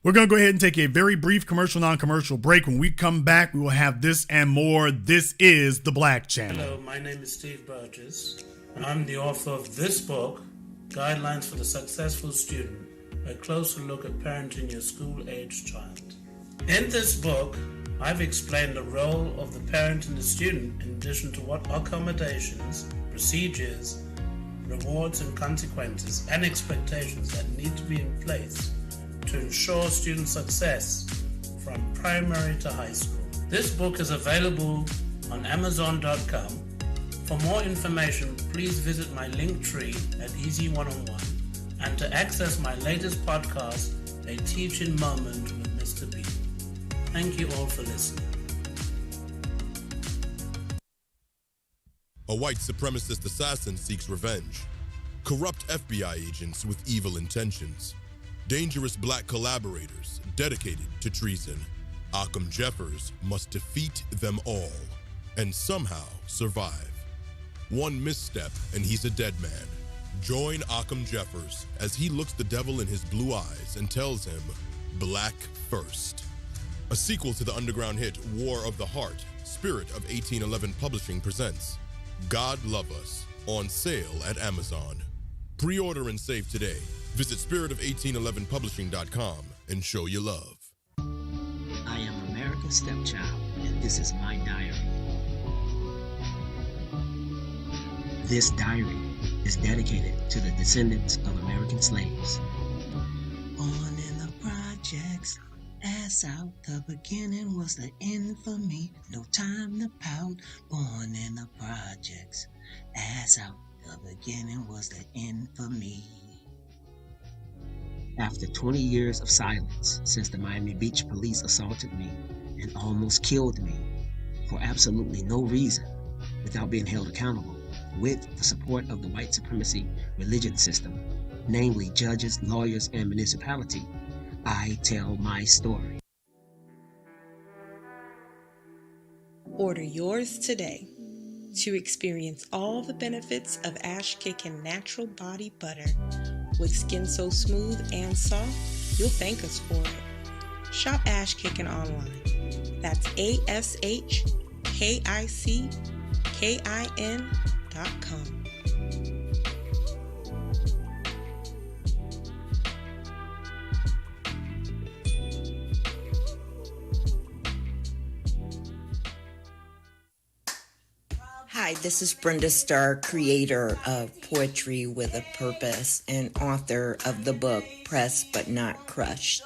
We're going to go ahead and take a very brief commercial, non-commercial break. When we come back, we will have this and more. This is The Black Channel. Hello, my name is Steve Burgess, and I'm the author of this book, Guidelines for the Successful Student, a closer look at parenting your school-aged child. In this book, I've explained the role of the parent and the student in addition to what accommodations, procedures, rewards and consequences and expectations that need to be in place to ensure student success from primary to high school. This book is available on Amazon.com. For more information, please visit my link tree at Easy One-on-One, and to access my latest podcast, A Teaching Moment with Mr. B. Thank you all for listening. A white supremacist assassin seeks revenge. Corrupt FBI agents with evil intentions. Dangerous black collaborators dedicated to treason. Occam Jeffers must defeat them all and somehow survive. One misstep and he's a dead man. Join Occam Jeffers as he looks the devil in his blue eyes and tells him, Black first. A sequel to the underground hit War of the Heart, Spirit of 1811 Publishing presents God Love Us, on sale at Amazon. Pre-order and save today. Visit spiritofo1811publishing.com and show your love. I am America's stepchild, and this is my diary. This diary is dedicated to the descendants of American slaves. Born in the projects, ass out, the beginning was the end for me. No time to pout. Born in the projects, ass out, the beginning was the end for me. After 20 years of silence since the Miami Beach police assaulted me and almost killed me for absolutely no reason without being held accountable, with the support of the white supremacy religion system, namely judges, lawyers, and municipality, I tell my story. Order yours today to experience all the benefits of Ash Kickin' natural body butter. With skin so smooth and soft, you'll thank us for it. Shop Ash Kickin' online. That's ASHKICKIN.com. Hi, this is Brenda Starr, creator of Poetry with a Purpose and author of the book Pressed But Not Crushed.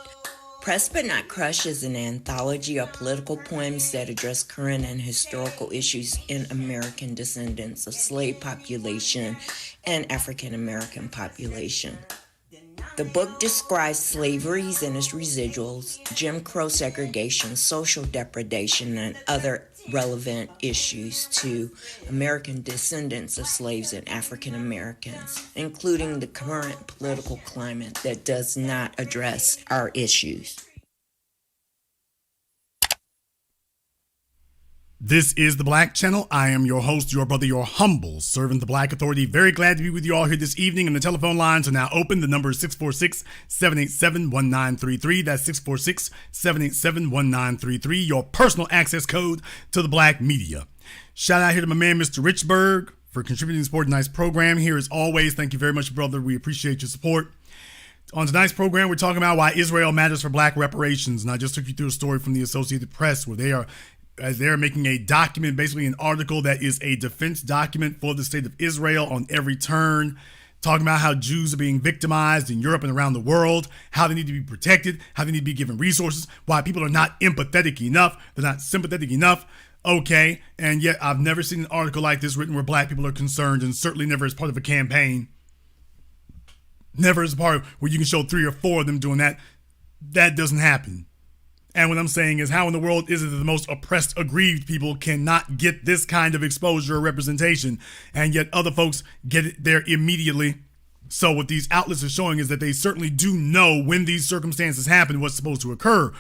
Pressed but Not Crushed is an anthology of political poems that address current and historical issues in American descendants of slave population and African American population. The book describes slaveries and its residuals, Jim Crow segregation, social depredation, and other relevant issues to American descendants of slaves and African Americans, including the current political climate that does not address our issues. This is the Black Channel. I am your host, your brother, your humble servant, the Black Authority. Very glad to be with you all here this evening, and the telephone lines are now open. The number is 646-787-1933. That's 646-787-1933, your personal access code to the Black media. Shout out here to my man, Mr. Richburg, for contributing to support tonight's program. Here as always, thank you very much, brother. We appreciate your support. On tonight's program, we're talking about why Israel matters for Black reparations, and I just took you through a story from the Associated Press where they're making a document, basically an article that is a defense document for the state of Israel on every turn, talking about how Jews are being victimized in Europe and around the world, how they need to be protected, how they need to be given resources, why people are not empathetic enough, they're not sympathetic enough. Okay, and yet I've never seen an article like this written where Black people are concerned, and certainly never as part of a campaign. Never as a part of where you can show 3 or 4 of them doing that. That doesn't happen. And what I'm saying is, how in the world is it that the most oppressed, aggrieved people cannot get this kind of exposure or representation, and yet other folks get it there immediately? So what these outlets are showing is that they certainly do know when these circumstances happen, what's supposed to occur.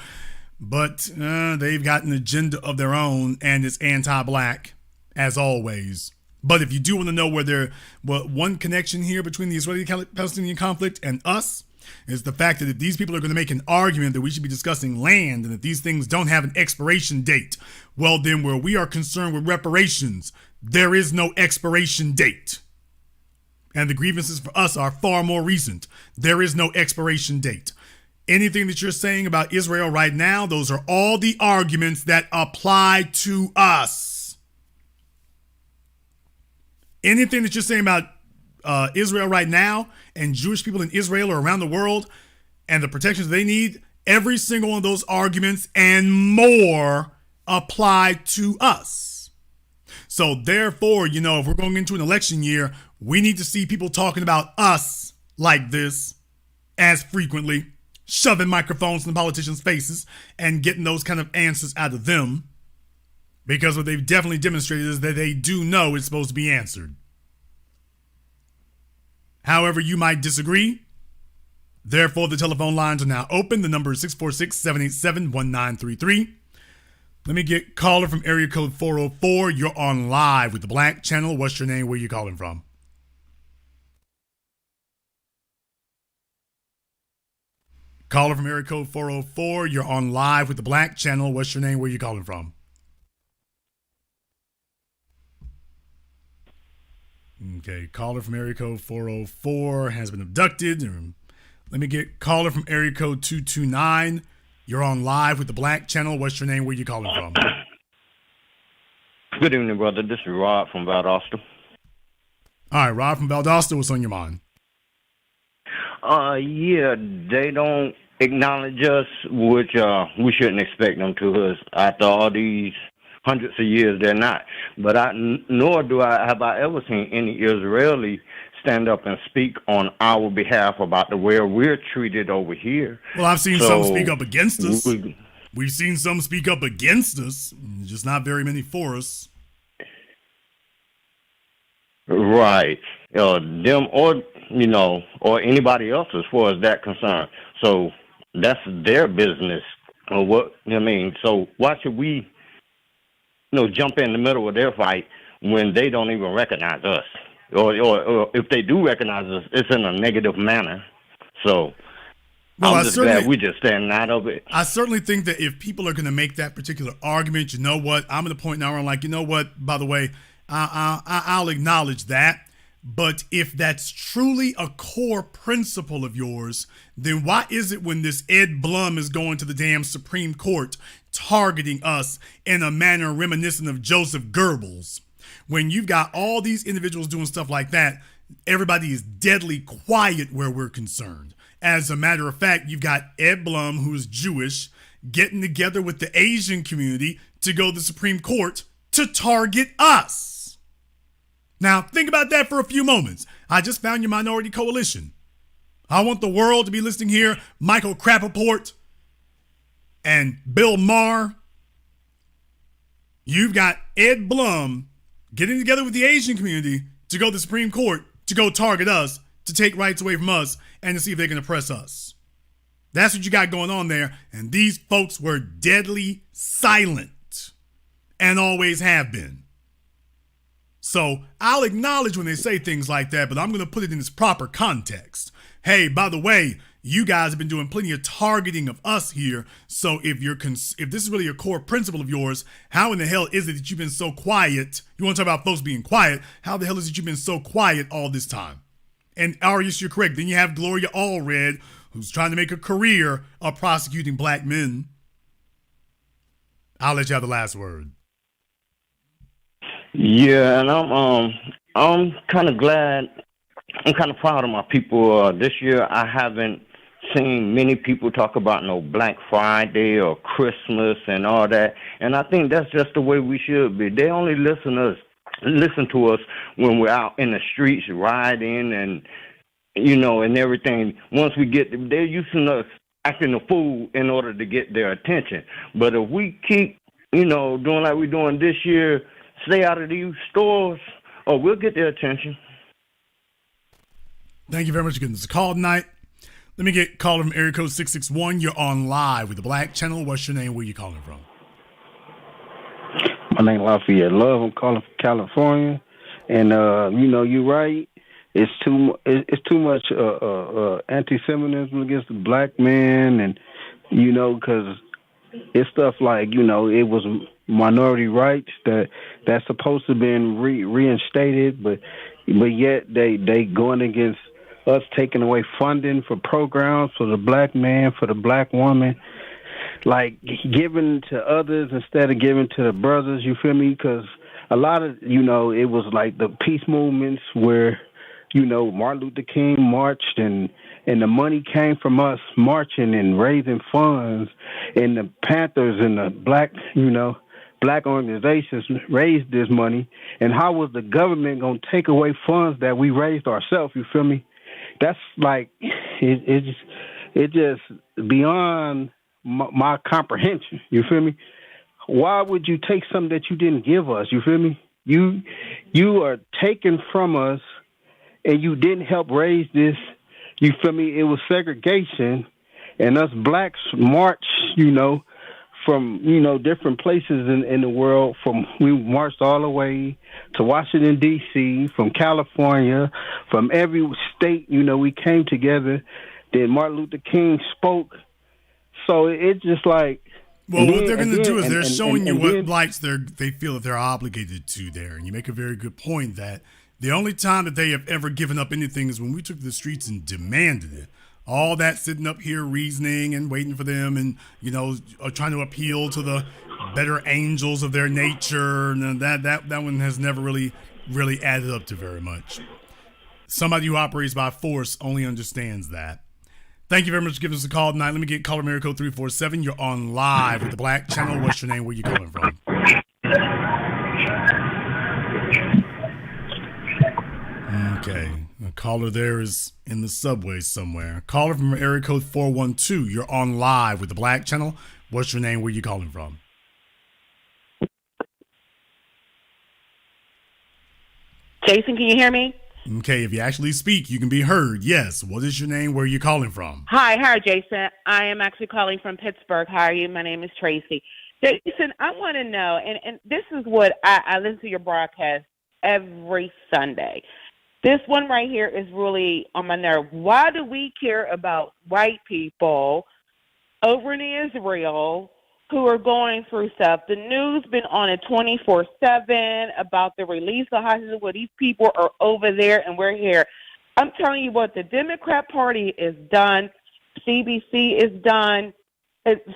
But they've got an agenda of their own, and it's anti-Black, as always. But if you do want to know one connection here between the Israeli-Palestinian conflict and us, is the fact that if these people are going to make an argument that we should be discussing land and that these things don't have an expiration date, well, then where we are concerned with reparations, there is no expiration date. And the grievances for us are far more recent. There is no expiration date. Anything that you're saying about Israel right now, those are all the arguments that apply to us. Anything that you're saying about Israel right now and Jewish people in Israel or around the world and the protections they need, every single one of those arguments and more apply to us. So therefore, if we're going into an election year, we need to see people talking about us like this as frequently, shoving microphones in the politicians' faces and getting those kind of answers out of them, because what they've definitely demonstrated is that they do know it's supposed to be answered. However, you might disagree. Therefore, the telephone lines are now open. The number is 646-787-1933. Let me get caller from area code 404. You're on live with the Black Channel. What's your name? Where are you calling from? Caller from area code 404. You're on live with the Black Channel. What's your name? Where are you calling from? Okay, caller from area code 404 has been abducted. Let me get caller from area code 229. You're on live with the Black Channel. What's your name? Where are you calling from? Good evening, brother. This is Rod from Valdosta. All right, Rod from Valdosta, what's on your mind? Yeah, they don't acknowledge us, which we shouldn't expect them to. Us after all these hundreds of years, they're not. But nor have I ever seen any Israeli stand up and speak on our behalf about the way we're treated over here. Well, I've seen some speak up against us. We've seen some speak up against us, just not very many for us. Right. Them or anybody else as far as that concerned. So that's their business. Or what I mean. So why should we jump in the middle of their fight when they don't even recognize us? Or if they do recognize us, it's in a negative manner. So I'm just glad we're just standing out of it. I certainly think that if people are going to make that particular argument, you know what? I'm at a point now where I'm like, you know what? By the way, I'll acknowledge that. But if that's truly a core principle of yours, then why is it when this Ed Blum is going to the damn Supreme Court targeting us in a manner reminiscent of Joseph Goebbels? When you've got all these individuals doing stuff like that, everybody is deadly quiet where we're concerned. As a matter of fact, you've got Ed Blum, who's Jewish, getting together with the Asian community to go to the Supreme Court to target us. Now, think about that for a few moments. I just found your minority coalition. I want the world to be listening here. Michael Rappaport and Bill Maher. You've got Ed Blum getting together with the Asian community to go to the Supreme Court to go target us, to take rights away from us, and to see if they can oppress us. That's what you got going on there. And these folks were deadly silent and always have been. So I'll acknowledge when they say things like that, but I'm going to put it in its proper context. Hey, by the way, you guys have been doing plenty of targeting of us here. So if this is really a core principle of yours, how in the hell is it that you've been so quiet? You want to talk about folks being quiet? How the hell is it you've been so quiet all this time? And Arius, you're correct. Then you have Gloria Allred, who's trying to make a career of prosecuting black men. I'll let you have the last word. Yeah, and I'm kind of glad. I'm kind of proud of my people. This year, I haven't seen many people talk about no Black Friday or Christmas and all that. And I think that's just the way we should be. They only listen to us when we're out in the streets riding and, you know, and everything. Once we get them, they're using us acting a fool in order to get their attention. But if we keep, you know, doing like we're doing this year, stay out of these stores, or we'll get their attention. Thank you very much for getting this call tonight. Let me get caller from area code 661. You're on live with the Black Channel. What's your name? Where are you calling from? My name is Lafayette Love. I'm calling from California, and you know, you're right. It's too much anti-Semitism against the black man, and you know, because it's stuff like, you know, it was minority rights that's supposed to have been reinstated, but yet they going against us, taking away funding for programs for the black man, for the black woman, like giving to others instead of giving to the brothers, you feel me? Because a lot of, you know, it was like the peace movements where, you know, Martin Luther King marched and the money came from us marching and raising funds, and the Panthers and the black, you know, black organizations raised this money. And how was the government going to take away funds that we raised ourselves, you feel me? That's like, it's just beyond my comprehension, you feel me? Why would you take something that you didn't give us, you feel me? You are taken from us, and you didn't help raise this, you feel me? It was segregation, and us blacks marched, you know, from, you know, different places in the world. We marched all the way to Washington, D.C., from California, from every state, you know, we came together. Then Martin Luther King spoke. So it's just like... Well, what they're going to do is they're showing you what blacks they feel that they're obligated to there. And you make a very good point that the only time that they have ever given up anything is when we took to the streets and demanded it. All that sitting up here reasoning and waiting for them and, you know, trying to appeal to the better angels of their nature. And that one has never really added up to very much. Somebody who operates by force only understands that. Thank you very much for giving us a call tonight. Let me get caller Miracle 347. You're on live with the Black Channel. What's your name? Where you calling from? Okay. A caller there is in the subway somewhere. Caller from area code 412. You're on live with the Black Channel. What's your name? Where you calling from? Jason, can you hear me? Okay, if you actually speak, you can be heard. Yes. What is your name? Where are you calling from? Hi, Jason. I am actually calling from Pittsburgh. How are you? My name is Tracy. Jason, I want to know, and this is what I listen to your broadcast every Sunday. This one right here is really on my nerve. Why do we care about white people over in Israel who are going through stuff? The news been on it 24/7 about the release of hostages where these people are over there and we're here. I'm telling you what, the Democrat Party is done. CBC is done.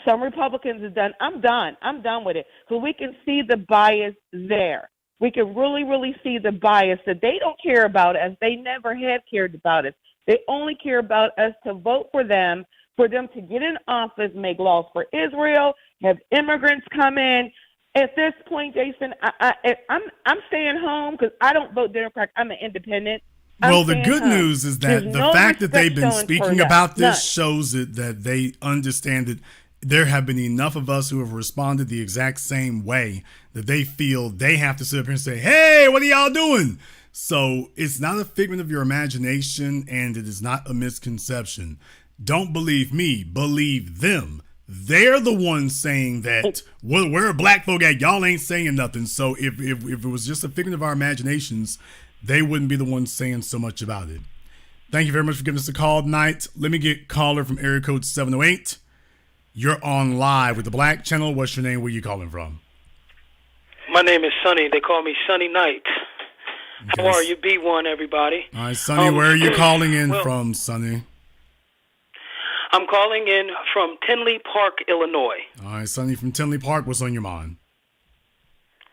Some Republicans is done. I'm done. I'm done with it. So we can see the bias there. We can really, really see the bias that they don't care about us. They never have cared about us. They only care about us to vote for them to get in office, make laws for Israel, have immigrants come in. At this point, Jason, I'm staying home because I don't vote Democrat. I'm an independent. Well, the good news is that the fact that they've been speaking about this shows that they understand that there have been enough of us who have responded the exact same way that they feel they have to sit up here and say, hey, what are y'all doing? So it's not a figment of your imagination, and it is not a misconception. Don't believe me, believe them. They're the ones saying that, well, where are black folk at? Y'all ain't saying nothing. So if it was just a figment of our imaginations, they wouldn't be the ones saying so much about it. Thank you very much for giving us a call tonight. Let me get caller from area code 708. You're on live with the Black Channel. What's your name? Where you calling from? My name is Sonny. They call me Sonny Knight. Okay. How are you? B1, everybody. All right, Sonny, where are you calling in from, Sonny? I'm calling in from Tinley Park, Illinois. All right, Sonny from Tinley Park. What's on your mind?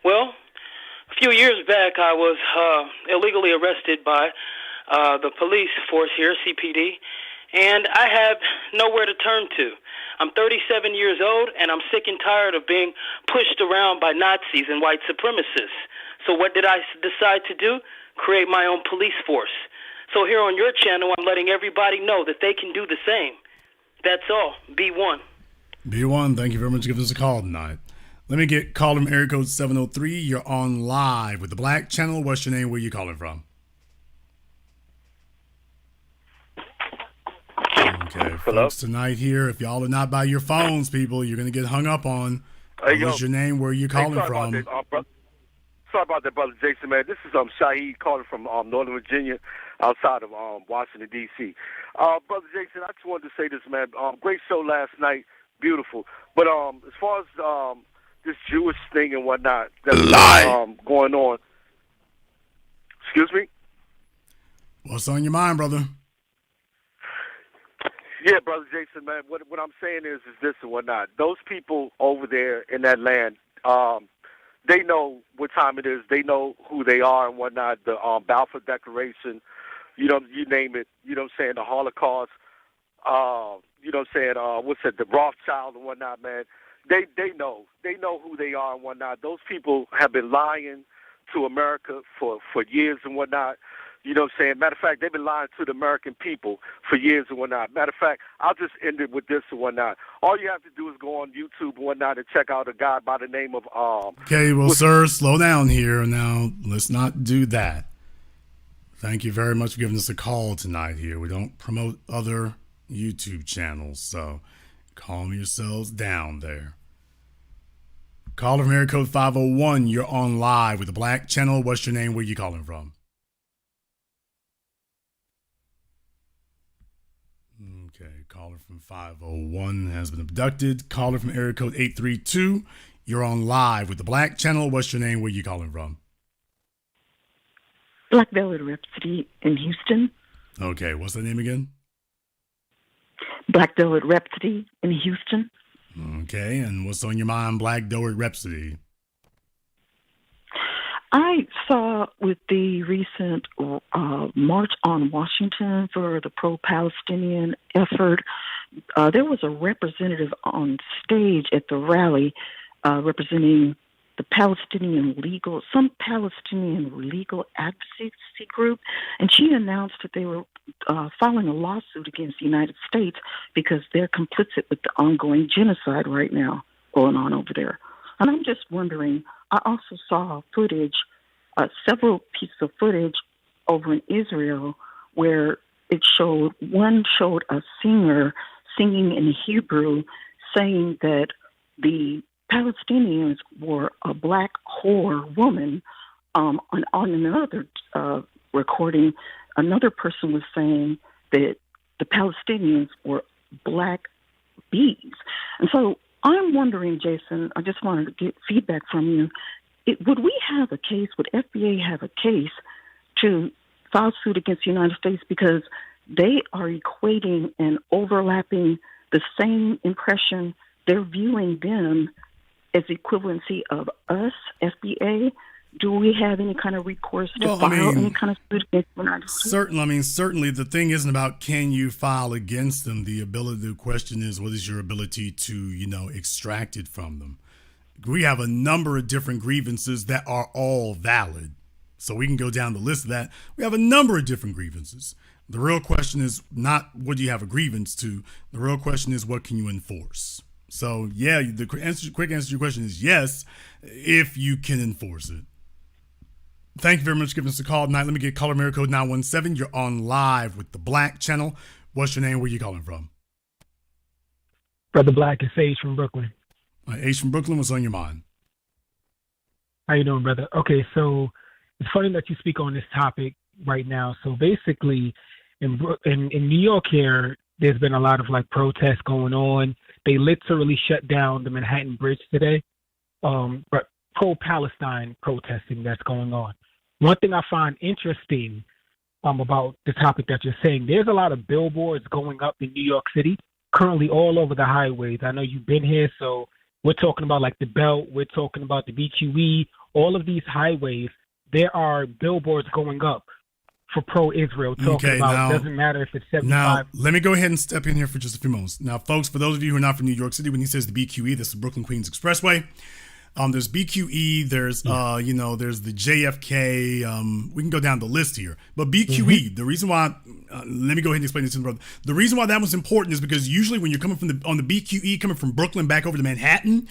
Well, a few years back, I was illegally arrested by the police force here, CPD, and I have nowhere to turn to. I'm 37 years old, and I'm sick and tired of being pushed around by Nazis and white supremacists. So what did I decide to do? Create my own police force. So here on your channel, I'm letting everybody know that they can do the same. That's all. B1. B1, thank you very much for giving us a call tonight. Let me get caller from area code 703. You're on live with the Black Channel. What's your name? Where you calling from? Okay, folks, tonight here, if y'all are not by your phones, people, you're going to get hung up on. What's your name? Where are you calling from? Sorry about that, Brother Jason, man. This is Shaheed calling from Northern Virginia, outside of Washington, D.C. Brother Jason, I just wanted to say this, man. Great show last night. Beautiful. But as far as this Jewish thing and whatnot that's going on. Excuse me? What's on your mind, brother? Yeah, Brother Jason, man, what I'm saying is this and whatnot. Those people over there in that land, they know what time it is. They know who they are and whatnot. The Balfour Declaration, you name it. You know what I'm saying? The Holocaust, you know what I'm saying? What's it? The Rothschild and whatnot, man. They know. They know who they are and whatnot. Those people have been lying to America for years and whatnot. You know what I'm saying? Matter of fact, they've been lying to the American people for years and whatnot. Matter of fact, I'll just end it with this and whatnot. All you have to do is go on YouTube and whatnot and check out a guy by the name of Okay, well, sir, slow down here. Now, let's not do that. Thank you very much for giving us a call tonight here. We don't promote other YouTube channels, so calm yourselves down there. Caller from area code 501, you're on live with the Black Channel. What's your name? Where you calling from? Okay, caller from 501 has been abducted. Caller from area code 832, you're on live with the Black Channel. What's your name? Where you calling from? Black Velvet Rhapsody in Houston. Okay, what's the name again? Black Velvet Rhapsody in Houston. Okay, and what's on your mind, Black Velvet Rhapsody? I saw with the recent March on Washington for the pro-Palestinian effort, there was a representative on stage at the rally representing the Palestinian some Palestinian legal advocacy group, and she announced that they were filing a lawsuit against the United States because they're complicit with the ongoing genocide right now going on over there. And I'm just wondering, I also saw footage, several pieces of footage over in Israel where one showed a singer singing in Hebrew saying that the Palestinians were a black whore woman. On another recording, another person was saying that the Palestinians were black bees. And so I'm wondering, Jason, I just wanted to get feedback from you. Would we have a case, would FBA have a case to file suit against the United States because they are equating and overlapping the same impression? They're viewing them as equivalency of us, FBA, do we have any kind of recourse to file any kind of suit against them? Certainly the thing isn't about can you file against them. The question is, what is your ability to, extract it from them? We have a number of different grievances that are all valid. So we can go down the list of that. We have a number of different grievances. The real question is not what do you have a grievance to. The real question is what can you enforce? So, yeah, the quick answer to your question is yes, if you can enforce it. Thank you very much for giving us a call tonight. Let me get caller area code 917. You're on live with the Black Channel. What's your name? Where you calling from? Brother Black, it's Ace from Brooklyn. Ace from Brooklyn, what's on your mind? How you doing, brother? Okay, so it's funny that you speak on this topic right now. So basically, in New York here, there's been a lot of protests going on. They literally shut down the Manhattan Bridge today, but pro-Palestine protesting that's going on. One thing I find interesting about the topic that you're saying, there's a lot of billboards going up in New York City, currently all over the highways. I know you've been here, so we're talking about the Belt, we're talking about the BQE, all of these highways, there are billboards going up for pro-Israel talking about it doesn't matter if it's 75. Now, let me go ahead and step in here for just a few moments. Now, folks, for those of you who are not from New York City, when he says the BQE, this is Brooklyn Queens Expressway. There's BQE, there's there's the JFK. We can go down the list here, but BQE. The reason why, let me go ahead and explain this to the brother. The reason why that was important is because usually when you're coming from on the BQE, coming from Brooklyn back over to Manhattan,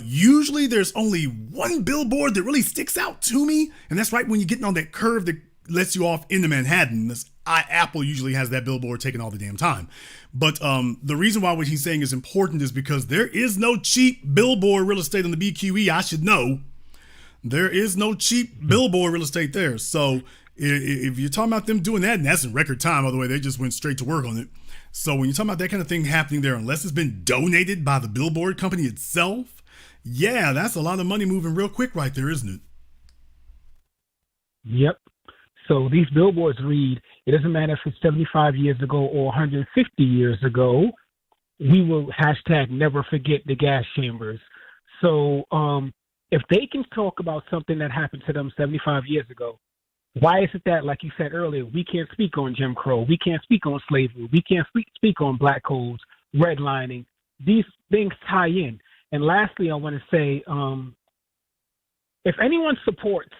usually there's only one billboard that really sticks out to me, and that's right when you're getting on that curve that lets you off into Manhattan. Apple usually has that billboard taken all the damn time. But the reason why what he's saying is important is because there is no cheap billboard real estate on the BQE. I should know. There is no cheap billboard real estate there. So if you're talking about them doing that, and that's in record time, by the way, they just went straight to work on it. So when you're talking about that kind of thing happening there, unless it's been donated by the billboard company itself, yeah, that's a lot of money moving real quick right there, isn't it? Yep. So these billboards read, it doesn't matter if it's 75 years ago or 150 years ago, we will hashtag never forget the gas chambers. So if they can talk about something that happened to them 75 years ago, why is it that, like you said earlier, we can't speak on Jim Crow, we can't speak on slavery, we can't speak on black codes, redlining? These things tie in. And lastly, I want to say, if anyone supports,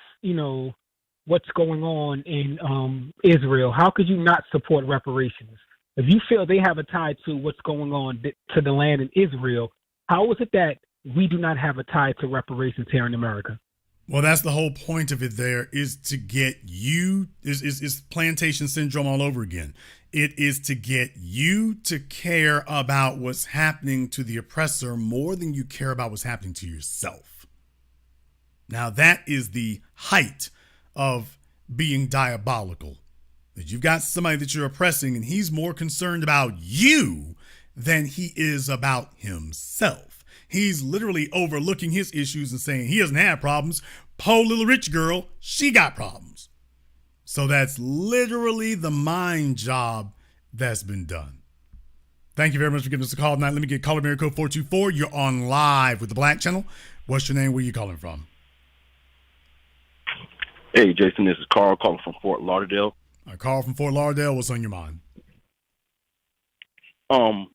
what's going on in Israel, how could you not support reparations? If you feel they have a tie to what's going on to the land in Israel, how is it that we do not have a tie to reparations here in America? Well, that's the whole point of it there, is to get you, is plantation syndrome all over again. It is to get you to care about what's happening to the oppressor more than you care about what's happening to yourself. Now, that is the height of being diabolical. That you've got somebody that you're oppressing and he's more concerned about you than he is about himself. He's literally overlooking his issues and saying he doesn't have problems. Po little rich girl, she got problems. So that's literally the mind job that's been done. Thank you very much for giving us a call tonight. Let me get caller area code 424. You're on live with the Black Channel. What's your name? Where you calling from? Hey, Jason, this is Carl calling from Fort Lauderdale. Carl from Fort Lauderdale, what's on your mind?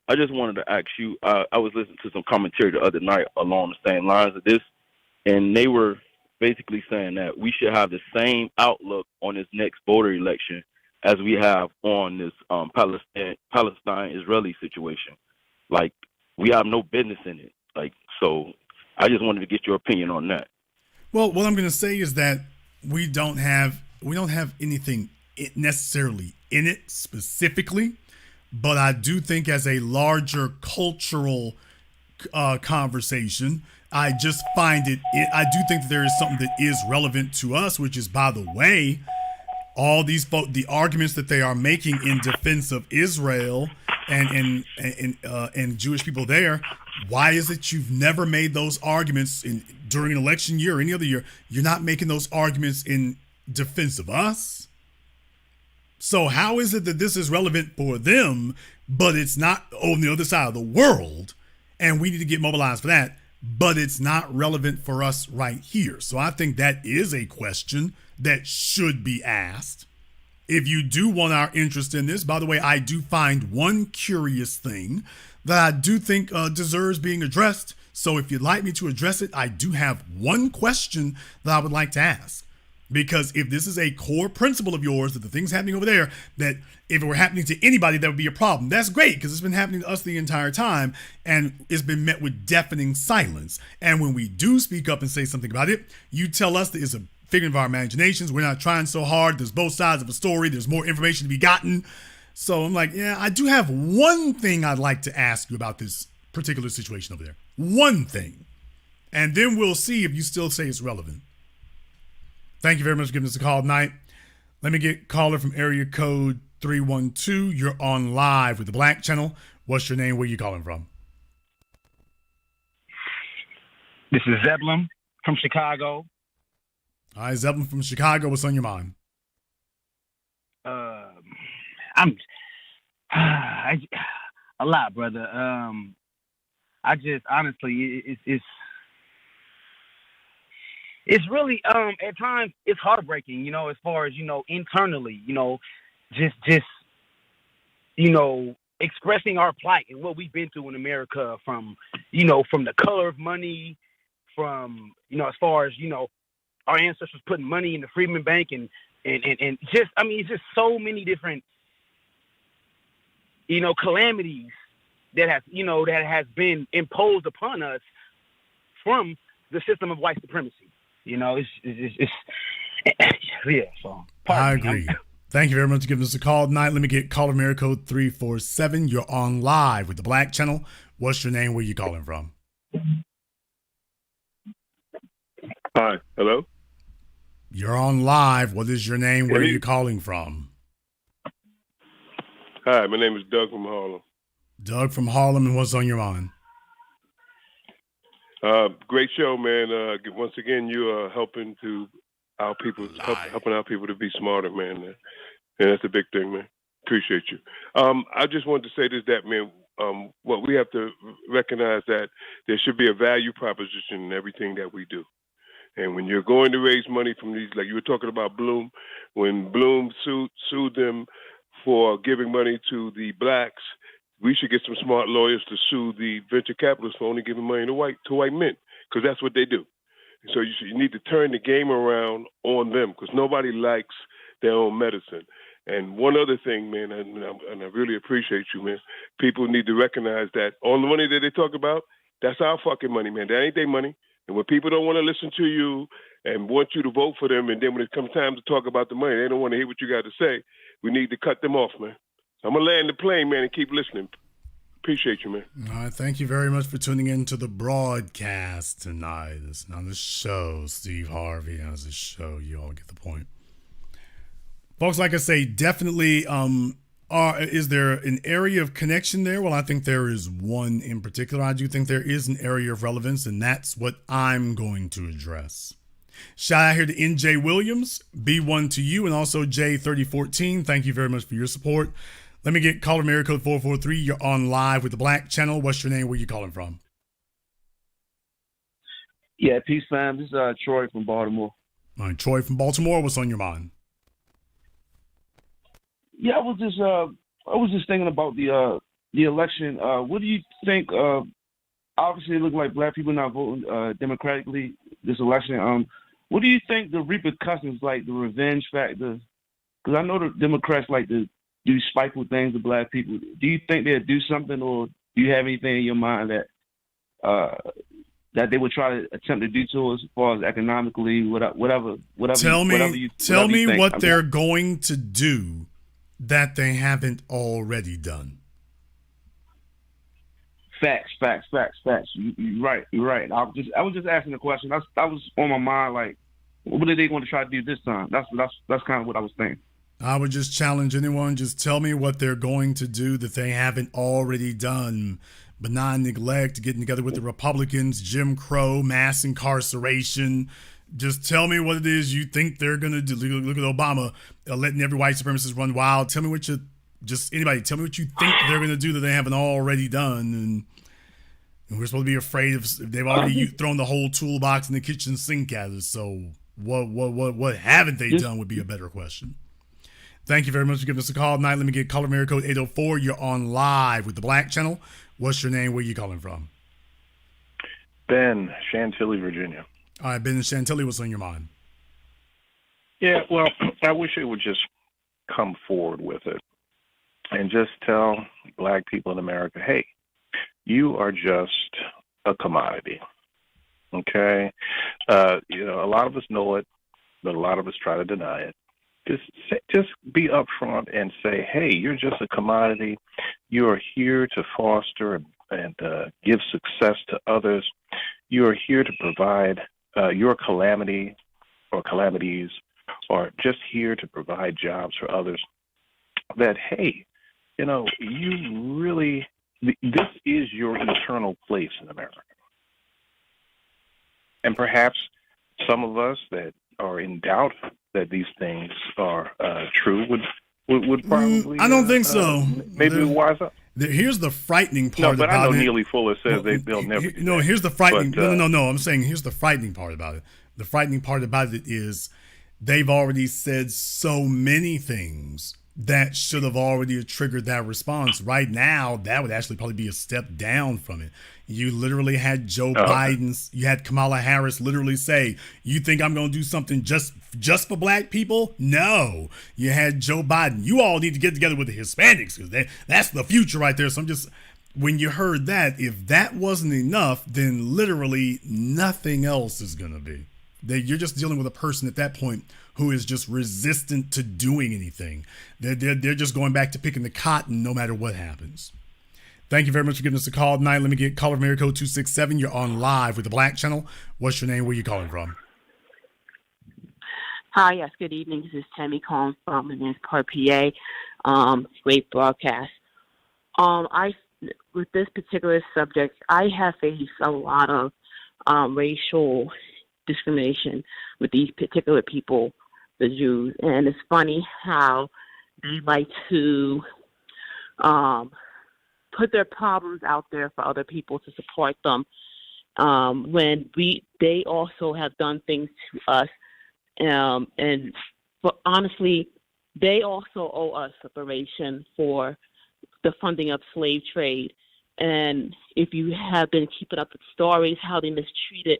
I just wanted to ask you, I was listening to some commentary the other night along the same lines of this, and they were basically saying that we should have the same outlook on this next border election as we have on this Palestine-Israeli situation. Like, we have no business in it. So I just wanted to get your opinion on that. Well, what I'm going to say is that we don't have anything necessarily in it specifically, but I do think as a larger cultural conversation, I just find I do think that there is something that is relevant to us, which is, by the way, all these the arguments that they are making in defense of Israel and Jewish people there. Why is it you've never made those arguments during an election year or any other year? You're not making those arguments in defense of us. So how is it that this is relevant for them, but it's not on the other side of the world, and we need to get mobilized for that? but it's not relevant for us right here. So I think that is a question that should be asked. If you do want our interest in this, by the way, I do find one curious thing that I do think deserves being addressed. So if you'd like me to address it, I do have one question that I would like to ask. Because if this is a core principle of yours, that the things happening over there, that if it were happening to anybody, that would be a problem. That's great, because it's been happening to us the entire time, and it's been met with deafening silence. And when we do speak up and say something about it, you tell us that it's a figment of our imaginations. We're not trying so hard. There's both sides of a story. There's more information to be gotten. So I'm like, yeah, I do have one thing I'd like to ask you about this particular situation over there. One thing. And then we'll see if you still say it's relevant. Thank you very much for giving us a call tonight. Let me get caller from area code 312. You're on live with the Black Channel. What's your name? Where you calling from? This is Zebulon from Chicago. All right, Zebulon from Chicago. What's on your mind? A lot, brother. I just honestly, it's really at times it's heartbreaking, you know, as far as, you know, internally, you know, just you know, expressing our plight and what we've been through in America, from, you know, from the color of money, from, you know, as far as, you know, our ancestors putting money in the Freedman Bank and just, I mean, it's just so many different, you know, calamities that has been imposed upon us from the system of white supremacy. You know, it's yeah. So I agree. Thank you very much for giving us a call tonight. Let me get caller from area code 347. You're on live with the Black Channel. What's your name? Where you calling from? Hi. Hello. You're on live. What is your name? Where are you calling from? Hi, my name is Doug from Harlem. Doug from Harlem, and what's on your mind? Great show, man. Once again, you are helping our people to be smarter, man. And that's a big thing, man. Appreciate you. I just wanted to say this, that, man, what we have to recognize that there should be a value proposition in everything that we do. And when you're going to raise money from these, like you were talking about Bloom, when Bloom sued them for giving money to the blacks, we should get some smart lawyers to sue the venture capitalists for only giving money to white men, because that's what they do. So you need to turn the game around on them, because nobody likes their own medicine. And one other thing, man, and I really appreciate you, man, people need to recognize that all the money that they talk about, that's our fucking money, man. That ain't their money. And when people don't want to listen to you and want you to vote for them, and then when it comes time to talk about the money, they don't want to hear what you got to say, we need to cut them off, man. I'm going to land the plane, man, and keep listening. Appreciate you, man. All right, thank you very much for tuning in to the broadcast tonight. It's not a show. Steve Harvey has a show. You all get the point. Folks, like I say, definitely, is there an area of connection there? Well, I think there is one in particular. I do think there is an area of relevance, and that's what I'm going to address. Shout out here to NJ Williams, B1 to you, and also J3014. Thank you very much for your support. Let me get caller from area code 443. You're on live with the Black Channel. What's your name? Where you calling from? Yeah, peace, fam. This is Troy from Baltimore. All right, Troy from Baltimore. What's on your mind? Yeah, I was just thinking about the election. What do you think? Obviously, it looks like black people not voting democratically this election. What do you think the repercussions, like the revenge factor? Because I know the Democrats like to do spiteful things to black people. Do you think they'll do something, or do you have anything in your mind that they would try to attempt to do to us, as far as economically, whatever? Tell me what they're going. going to do that they haven't already done. Facts. You're right. I was just asking the question. That was on my mind. Like, what are they going to try to do this time? That's kind of what I was thinking. I would just challenge anyone. Just tell me what they're going to do that they haven't already done. Benign neglect, getting together with the Republicans, Jim Crow, mass incarceration. Just tell me what it is you think they're going to do. Look at Obama letting every white supremacist run wild. Tell me anybody, tell me what you think they're going to do that they haven't already done. And And we're supposed to be afraid if they've already thrown the whole toolbox in the kitchen sink at us. So what haven't they done would be a better question. Thank you very much for giving us a call tonight. Let me get caller area code 804. You're on live with the Black Channel. What's your name? Where you calling from? Ben, Chantilly, Virginia. All right, Ben and Chantilly, what's on your mind? Yeah, well, I wish it would just come forward with it and just tell black people in America, hey, you are just a commodity, okay? A lot of us know it, but a lot of us try to deny it. Just be upfront and say, hey, you're just a commodity. You are here to foster and give success to others. You are here to provide your calamity or calamities, or just here to provide jobs for others. That, hey, you really, this is your eternal place in America. And perhaps some of us that are in doubt that these things are true would probably. I don't think so. Maybe wise up. Here's the frightening part about it. No, but I know Neely Fuller says they'll never. No, here's the frightening. No. I'm saying here's the frightening part about it. The frightening part about it is they've already said so many things that should have already triggered that response. Right now, that would actually probably be a step down from it. You literally had Joe Biden's, you had Kamala Harris literally say, you think I'm going to do something just for black people? No. You had Joe Biden. You all need to get together with the Hispanics because that's the future right there. So I'm just, when you heard that, if that wasn't enough, then literally nothing else is going to be. You're just dealing with a person at that point who is just resistant to doing anything. They're just going back to picking the cotton no matter what happens. Thank you very much for giving us a call tonight. Let me get caller area code 267. You're on live with the Black Channel. What's your name? Where are you calling from? Hi, yes, good evening. This is Tammy calling from Advanced Park, PA. Great broadcast. With this particular subject, I have faced a lot of racial discrimination with these particular people, the Jews. And it's funny how they like to put their problems out there for other people to support them when they also have done things to us. But honestly, they also owe us reparation for the funding of slave trade. And if you have been keeping up with stories, how they mistreated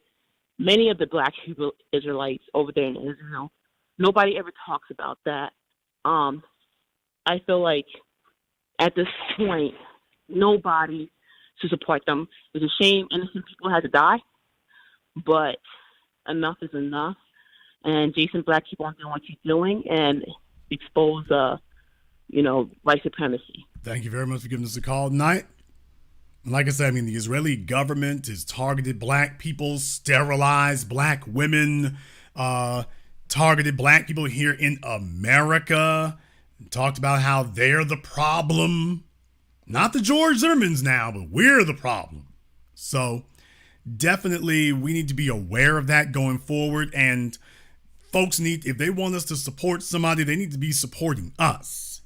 many of the black Hebrew Israelites over there in Israel, nobody ever talks about that. I feel like at this point, nobody to support them. It's a shame innocent people had to die, but enough is enough. And Jason Black, keep on doing what you're doing and expose, white supremacy. Thank you very much for giving us a call tonight. Like I said, the Israeli government has targeted black people, sterilized black women, targeted black people here in America, talked about how they're the problem. Not the George Zimmermans now, but we're the problem. So definitely we need to be aware of that going forward. And folks if they want us to support somebody, they need to be supporting us.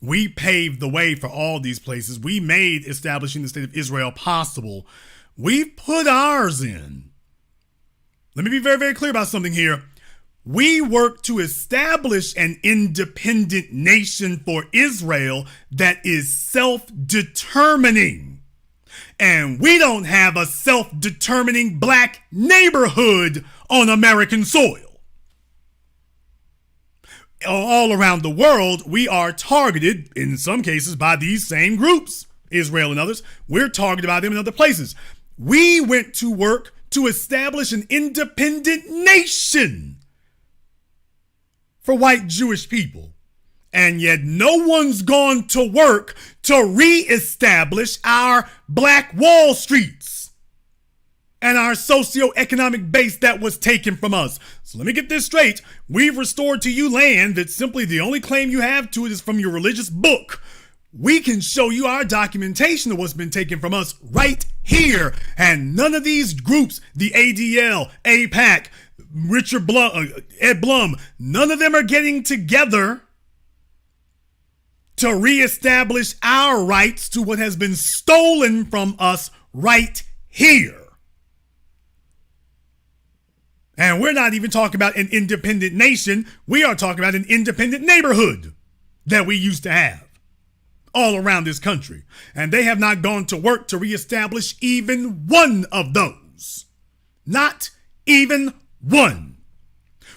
We paved the way for all these places. We made establishing the state of Israel possible. We've put ours in. Let me be very, very clear about something here. We work to establish an independent nation for Israel that is self-determining. And we don't have a self-determining black neighborhood on American soil. All around the world, we are targeted, in some cases, by these same groups, Israel and others. We're targeted by them in other places. We went to work to establish an independent nation for white Jewish people. And yet no one's gone to work to reestablish our black Wall Streets and our socioeconomic base that was taken from us. So let me get this straight. We've restored to you land that simply the only claim you have to it is from your religious book. We can show you our documentation of what's been taken from us right here. And none of these groups, the ADL, AIPAC, Richard Blum, Ed Blum, none of them are getting together to reestablish our rights to what has been stolen from us right here. And we're not even talking about an independent nation. We are talking about an independent neighborhood that we used to have all around this country. And they have not gone to work to reestablish even one of those. Not even one.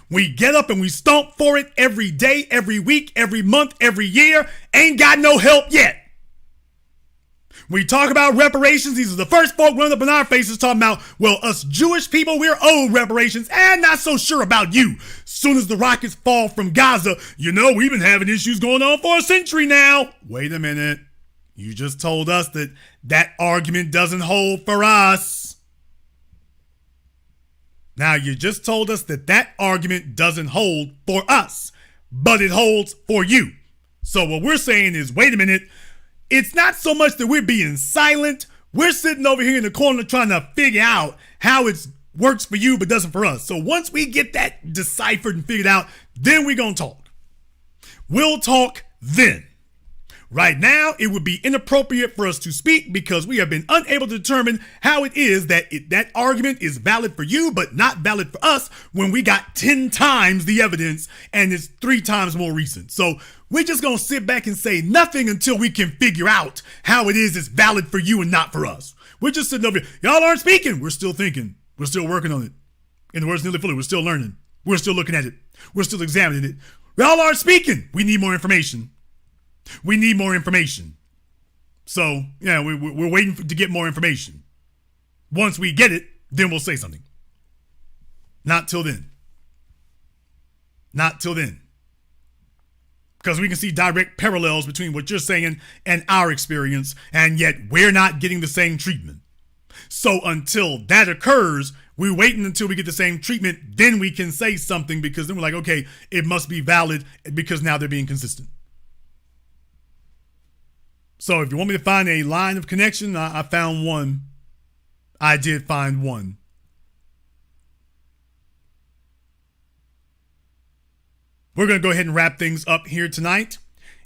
We get up and we stomp for it every day, every week, every month, every year. Ain't got no help yet. We talk about reparations. These are the first folk running up in our faces talking about, well, us Jewish people, we're owed reparations, and not so sure about you. Soon as the rockets fall from Gaza, you know, we've been having issues going on for a century now. Wait a minute. You just told us that that argument doesn't hold for us. Now, you just told us that that argument doesn't hold for us, but it holds for you. So what we're saying is, wait a minute. It's not so much that we're being silent. We're sitting over here in the corner trying to figure out how it works for you but doesn't for us. So once we get that deciphered and figured out, then we're going to talk. We'll talk then. Right now, it would be inappropriate for us to speak because we have been unable to determine how it is that that argument is valid for you but not valid for us when we got 10 times the evidence and it's 3 times more recent. So we're just going to sit back and say nothing until we can figure out how it is it's valid for you and not for us. We're just sitting over here. Y'all aren't speaking. We're still thinking. We're still working on it. In the words of Neely Fuller, we're still learning. We're still looking at it. We're still examining it. Y'all aren't speaking. We need more information. We need more information. So, yeah, we're waiting to get more information. Once we get it, then we'll say something. Not till then. Not till then. Because we can see direct parallels between what you're saying and our experience, and yet we're not getting the same treatment. So until that occurs, we're waiting until we get the same treatment, then we can say something, because then we're like, okay, it must be valid because now they're being consistent. So if you want me to find a line of connection, I found one. I did find one. We're going to go ahead and wrap things up here tonight.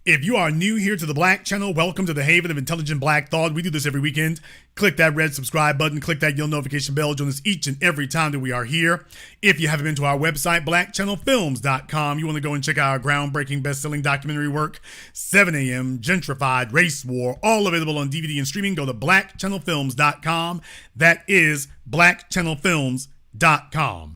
If you are new here to the Black Channel, welcome to the haven of intelligent black thought. We do this every weekend. Click that red subscribe button. Click that yellow notification bell. Join us each and every time that we are here. If you haven't been to our website, blackchannelfilms.com, you want to go and check out our groundbreaking best-selling documentary work, 7 a.m., Gentrified, Race War, all available on DVD and streaming. Go to blackchannelfilms.com. That is blackchannelfilms.com.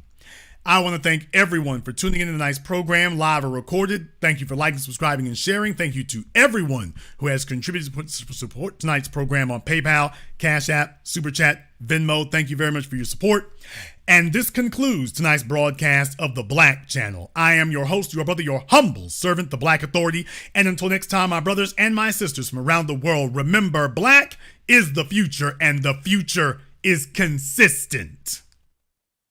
I want to thank everyone for tuning in to tonight's program, live or recorded. Thank you for liking, subscribing, and sharing. Thank you to everyone who has contributed to support tonight's program on PayPal, CashApp, Super Chat, Venmo. Thank you very much for your support. And this concludes tonight's broadcast of The Black Channel. I am your host, your brother, your humble servant, The Black Authority. And until next time, my brothers and my sisters from around the world, remember, black is the future, and the future is consistent.